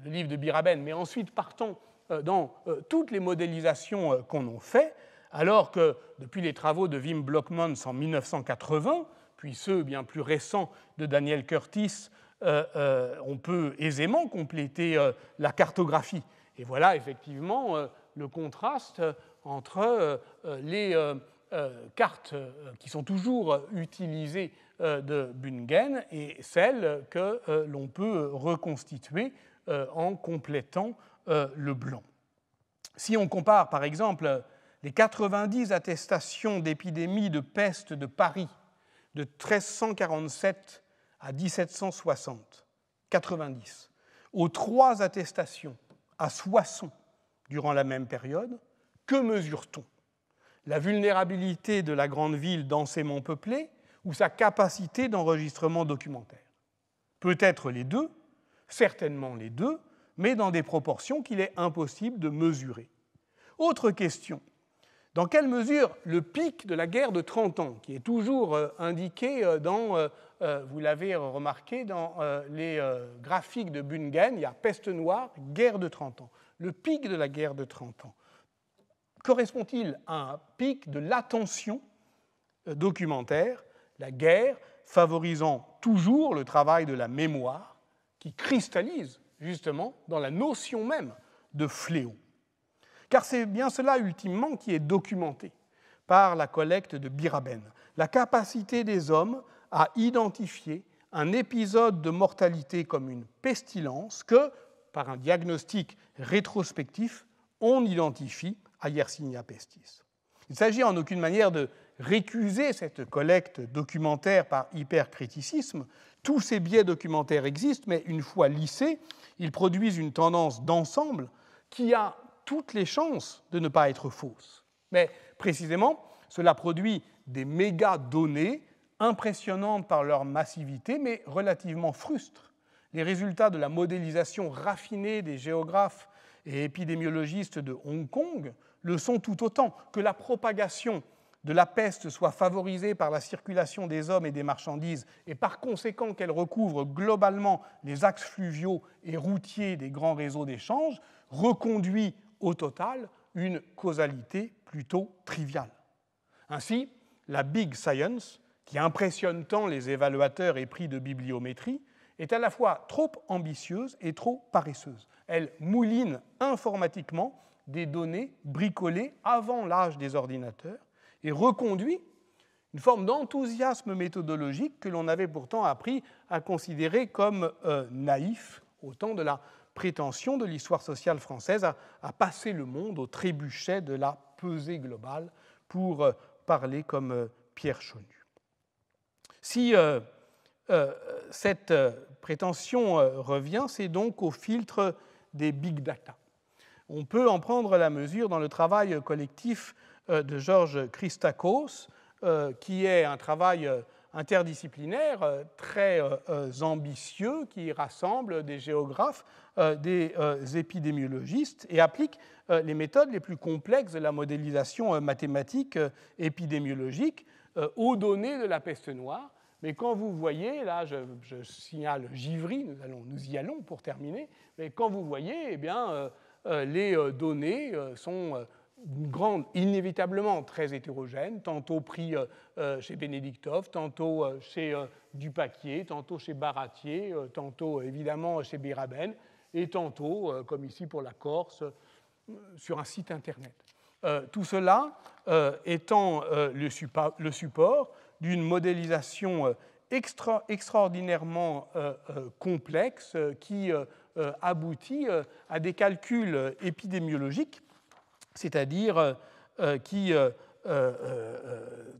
livre de Biraben, mais ensuite partant dans toutes les modélisations qu'on en fait, alors que depuis les travaux de Wim Blockmans en 1980, puis ceux bien plus récents de Daniel Curtis, on peut aisément compléter la cartographie. Et voilà effectivement le contraste entre les cartes qui sont toujours utilisées de Bungen et celles que l'on peut reconstituer en complétant le blanc. Si on compare par exemple les 90 attestations d'épidémie de peste de Paris de 1347 à 1760, 90, aux 3 attestations à Soissons durant la même période, que mesure-t-on? La vulnérabilité de la grande ville densément peuplée ou sa capacité d'enregistrement documentaire? Peut-être les deux, certainement les deux, mais dans des proportions qu'il est impossible de mesurer. Autre question. Dans quelle mesure le pic de la guerre de 30 ans, qui est toujours indiqué dans, vous l'avez remarqué, dans les graphiques de Bungen, il y a peste noire, guerre de 30 ans. Le pic de la guerre de 30 ans correspond-il à un pic de l'attention documentaire, la guerre favorisant toujours le travail de la mémoire, qui cristallise justement dans la notion même de fléau? Car c'est bien cela ultimement qui est documenté par la collecte de Biraben, la capacité des hommes à identifier un épisode de mortalité comme une pestilence que, par un diagnostic rétrospectif, on identifie à Yersinia pestis. Il s'agit en aucune manière de récuser cette collecte documentaire par hypercriticisme. Tous ces biais documentaires existent, mais une fois lissés, ils produisent une tendance d'ensemble qui a toutes les chances de ne pas être fausse. Mais précisément, cela produit des méga-données impressionnantes par leur massivité, mais relativement frustres. Les résultats de la modélisation raffinée des géographes et épidémiologistes de Hong Kong le sont tout autant, que la propagation de la peste soit favorisée par la circulation des hommes et des marchandises et par conséquent qu'elle recouvre globalement les axes fluviaux et routiers des grands réseaux d'échange, reconduit au total une causalité plutôt triviale. Ainsi, la Big Science, qui impressionne tant les évaluateurs épris de bibliométrie, est à la fois trop ambitieuse et trop paresseuse. Elle mouline informatiquement des données bricolées avant l'âge des ordinateurs et reconduit une forme d'enthousiasme méthodologique que l'on avait pourtant appris à considérer comme naïf au temps de la prétention de l'histoire sociale française à passer le monde au trébuchet de la pesée globale, pour parler comme Pierre Chonu. Si cette prétention revient, c'est donc au filtre des big data. On peut en prendre la mesure dans le travail collectif de George Christakos, qui est un travail interdisciplinaire très ambitieux, qui rassemble des géographes, des épidémiologistes et applique les méthodes les plus complexes de la modélisation mathématique épidémiologique aux données de la peste noire. Mais quand vous voyez, là je signale Givry, nous y allons pour terminer, mais quand vous voyez, eh bien, les données sont inévitablement très hétérogènes, tantôt pris chez Bénédictov, tantôt chez Dupaquier, tantôt chez Baratier, tantôt évidemment chez Biraben, et tantôt, comme ici pour la Corse, sur un site internet. Tout cela étant le support d'une modélisation extraordinairement complexe qui aboutit à des calculs épidémiologiques, c'est-à-dire qui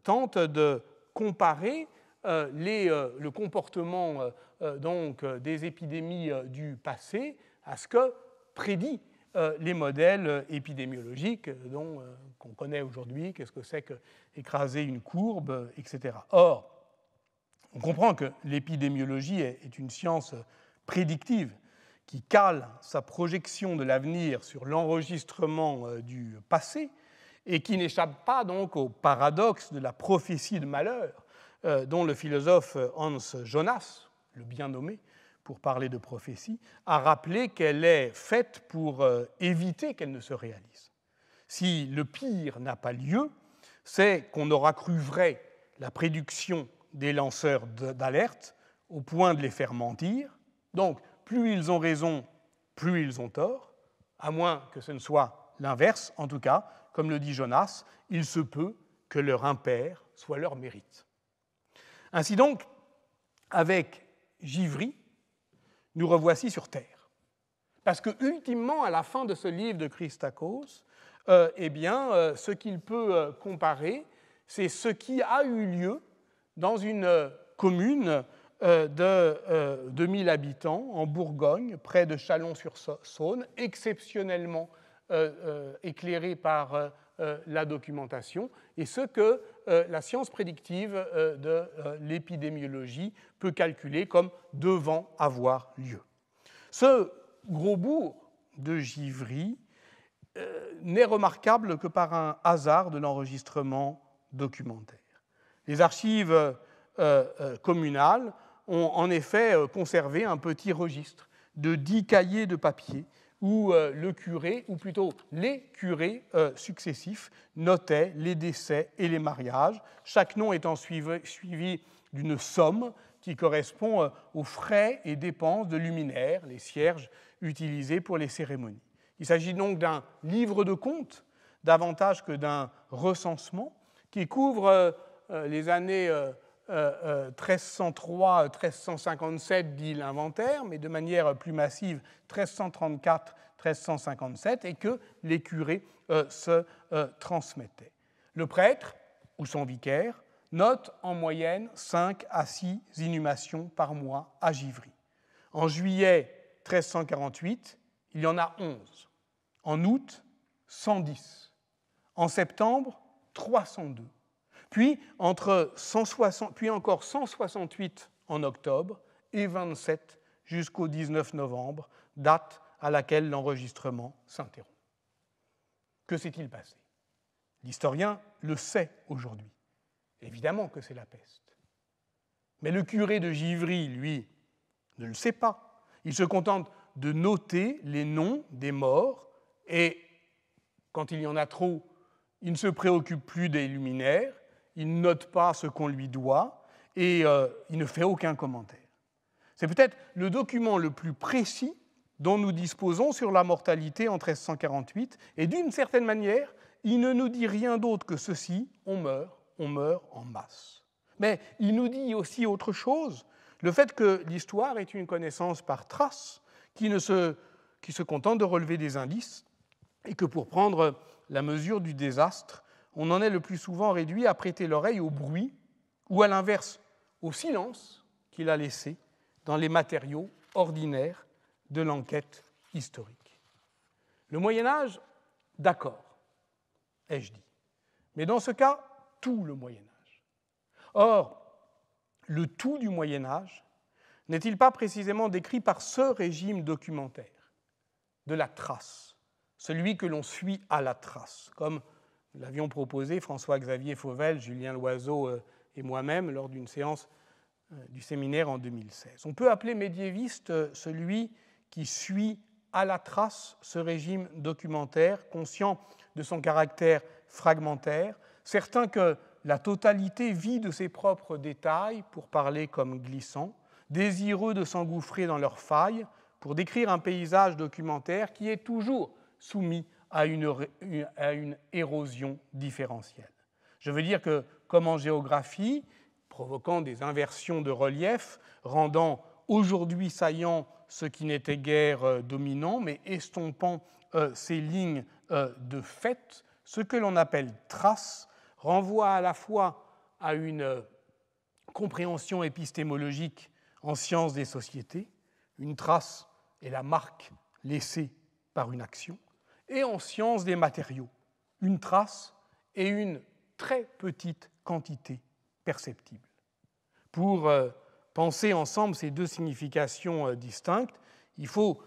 tentent de comparer le comportement donc, des épidémies du passé à ce que prédit les modèles épidémiologiques qu'on connaît aujourd'hui, qu'est-ce que c'est qu'écraser une courbe, etc. Or, on comprend que l'épidémiologie est une science prédictive qui cale sa projection de l'avenir sur l'enregistrement du passé et qui n'échappe pas donc au paradoxe de la prophétie de malheur dont le philosophe Hans Jonas, le bien nommé, pour parler de prophétie, a rappelé qu'elle est faite pour éviter qu'elle ne se réalise. Si le pire n'a pas lieu, c'est qu'on aura cru vrai la prédiction des lanceurs d'alerte au point de les faire mentir. Donc, plus ils ont raison, plus ils ont tort, à moins que ce ne soit l'inverse. En tout cas, comme le dit Jonas, il se peut que leur impair soit leur mérite. Ainsi donc, avec Givry, nous revoici sur Terre. Parce que, ultimement, à la fin de ce livre de Christakos, ce qu'il peut comparer, c'est ce qui a eu lieu dans une commune de 2000 habitants, en Bourgogne, près de Chalon-sur-Saône, exceptionnellement éclairée par la documentation, et ce que la science prédictive de l'épidémiologie peut calculer comme devant avoir lieu. Ce gros bourg de Givry n'est remarquable que par un hasard de l'enregistrement documentaire. Les archives communales ont en effet conservé un petit registre de 10 cahiers de papier où le curé, ou plutôt les curés successifs, notaient les décès et les mariages, chaque nom étant suivi d'une somme qui correspond aux frais et dépenses de luminaires, les cierges utilisés pour les cérémonies. Il s'agit donc d'un livre de comptes, davantage que d'un recensement, qui couvre les années 1303-1357, dit l'inventaire, mais de manière plus massive 1334-1357, et que les curés se transmettaient. Le prêtre, ou son vicaire, note en moyenne 5 à 6 inhumations par mois à Givry. En juillet 1348, il y en a 11. En août, 110. En septembre, 302. Puis encore 168 en octobre et 27 jusqu'au 19 novembre, date à laquelle l'enregistrement s'interrompt. Que s'est-il passé? L'historien le sait aujourd'hui. Évidemment que c'est la peste. Mais le curé de Givry, lui, ne le sait pas. Il se contente de noter les noms des morts et, quand il y en a trop, il ne se préoccupe plus des luminaires, il ne note pas ce qu'on lui doit et il ne fait aucun commentaire. C'est peut-être le document le plus précis dont nous disposons sur la mortalité en 1348 et d'une certaine manière, il ne nous dit rien d'autre que ceci, on meurt en masse. Mais il nous dit aussi autre chose, le fait que l'histoire est une connaissance par traces qui se contente de relever des indices et que pour prendre la mesure du désastre, on en est le plus souvent réduit à prêter l'oreille au bruit ou à l'inverse, au silence qu'il a laissé dans les matériaux ordinaires de l'enquête historique. Le Moyen-Âge, d'accord, ai-je dit, mais dans ce cas, tout le Moyen-Âge. Or, le tout du Moyen-Âge n'est-il pas précisément décrit par ce régime documentaire de la trace, celui que l'on suit à la trace, comme l'avions proposé François-Xavier Fauvel, Julien Loiseau et moi-même lors d'une séance du séminaire en 2016. On peut appeler médiéviste celui qui suit à la trace ce régime documentaire, conscient de son caractère fragmentaire, certain que la totalité vit de ses propres détails, pour parler comme glissant, désireux de s'engouffrer dans leurs failles, pour décrire un paysage documentaire qui est toujours soumis à une érosion différentielle. Je veux dire que, comme en géographie, provoquant des inversions de relief, rendant aujourd'hui saillant ce qui n'était guère dominant, mais estompant ces lignes de fait, ce que l'on appelle trace renvoie à la fois à une compréhension épistémologique en sciences des sociétés, une trace est la marque laissée par une action, et en sciences des matériaux, une trace est une très petite quantité perceptible. Pour penser ensemble ces deux significations distinctes, il faut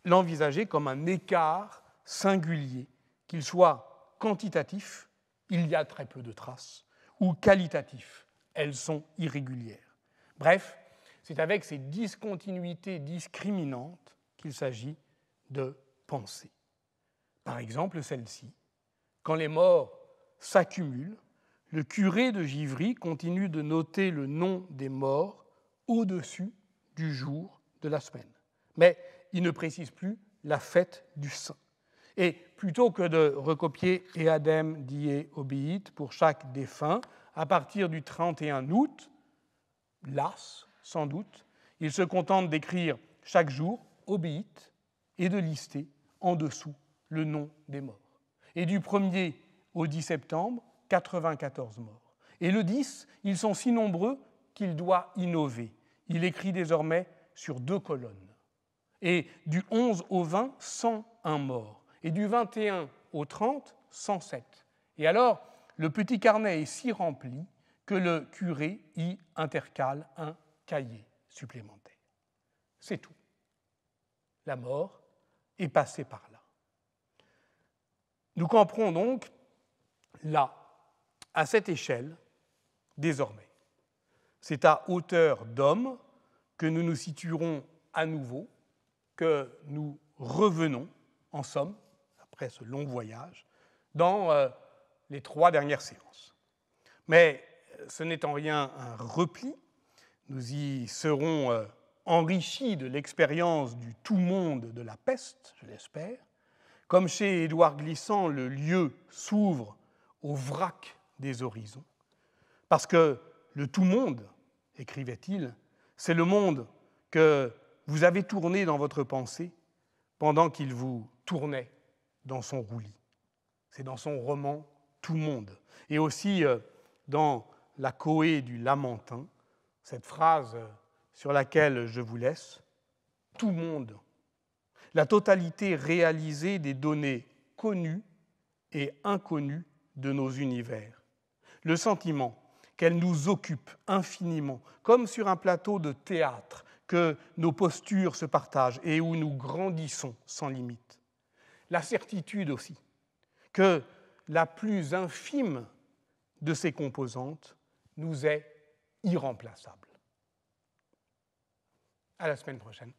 l'envisager comme un écart singulier, qu'il soit quantitatif, il y a très peu de traces, ou qualitatif, elles sont irrégulières. Bref, c'est avec ces discontinuités discriminantes qu'il s'agit de penser. Par exemple, celle-ci. Quand les morts s'accumulent, le curé de Givry continue de noter le nom des morts au-dessus du jour de la semaine. Mais il ne précise plus la fête du saint. Et plutôt que de recopier « Eadem die obiit » pour chaque défunt, à partir du 31 août, las, sans doute, il se contente d'écrire chaque jour « obiit » et de lister en dessous le nom des morts. Et du 1er au 10 septembre, 94 morts. Et le 10, ils sont si nombreux qu'il doit innover. Il écrit désormais sur 2 colonnes. Et du 11 au 20, 101 morts. Et du 21 au 30, 107. Et alors, le petit carnet est si rempli que le curé y intercale un cahier supplémentaire. C'est tout. La mort est passée par là. Nous camperons donc là, à cette échelle, désormais. C'est à hauteur d'homme que nous nous situerons à nouveau, que nous revenons, en somme, après ce long voyage, dans les 3 dernières séances. Mais ce n'est en rien un repli. Nous y serons enrichis de l'expérience du tout-monde de la peste, je l'espère. Comme chez Édouard Glissant, le lieu s'ouvre au vrac des horizons. Parce que le tout-monde, écrivait-il, c'est le monde que vous avez tourné dans votre pensée pendant qu'il vous tournait dans son roulis. C'est dans son roman « Tout-monde ». Et aussi dans la Cohée du Lamentin, cette phrase sur laquelle je vous laisse, « Tout monde », la totalité réalisée des données connues et inconnues de nos univers. Le sentiment qu'elle nous occupe infiniment, comme sur un plateau de théâtre, que nos postures se partagent et où nous grandissons sans limite. La certitude aussi que la plus infime de ces composantes nous est irremplaçable. À la semaine prochaine.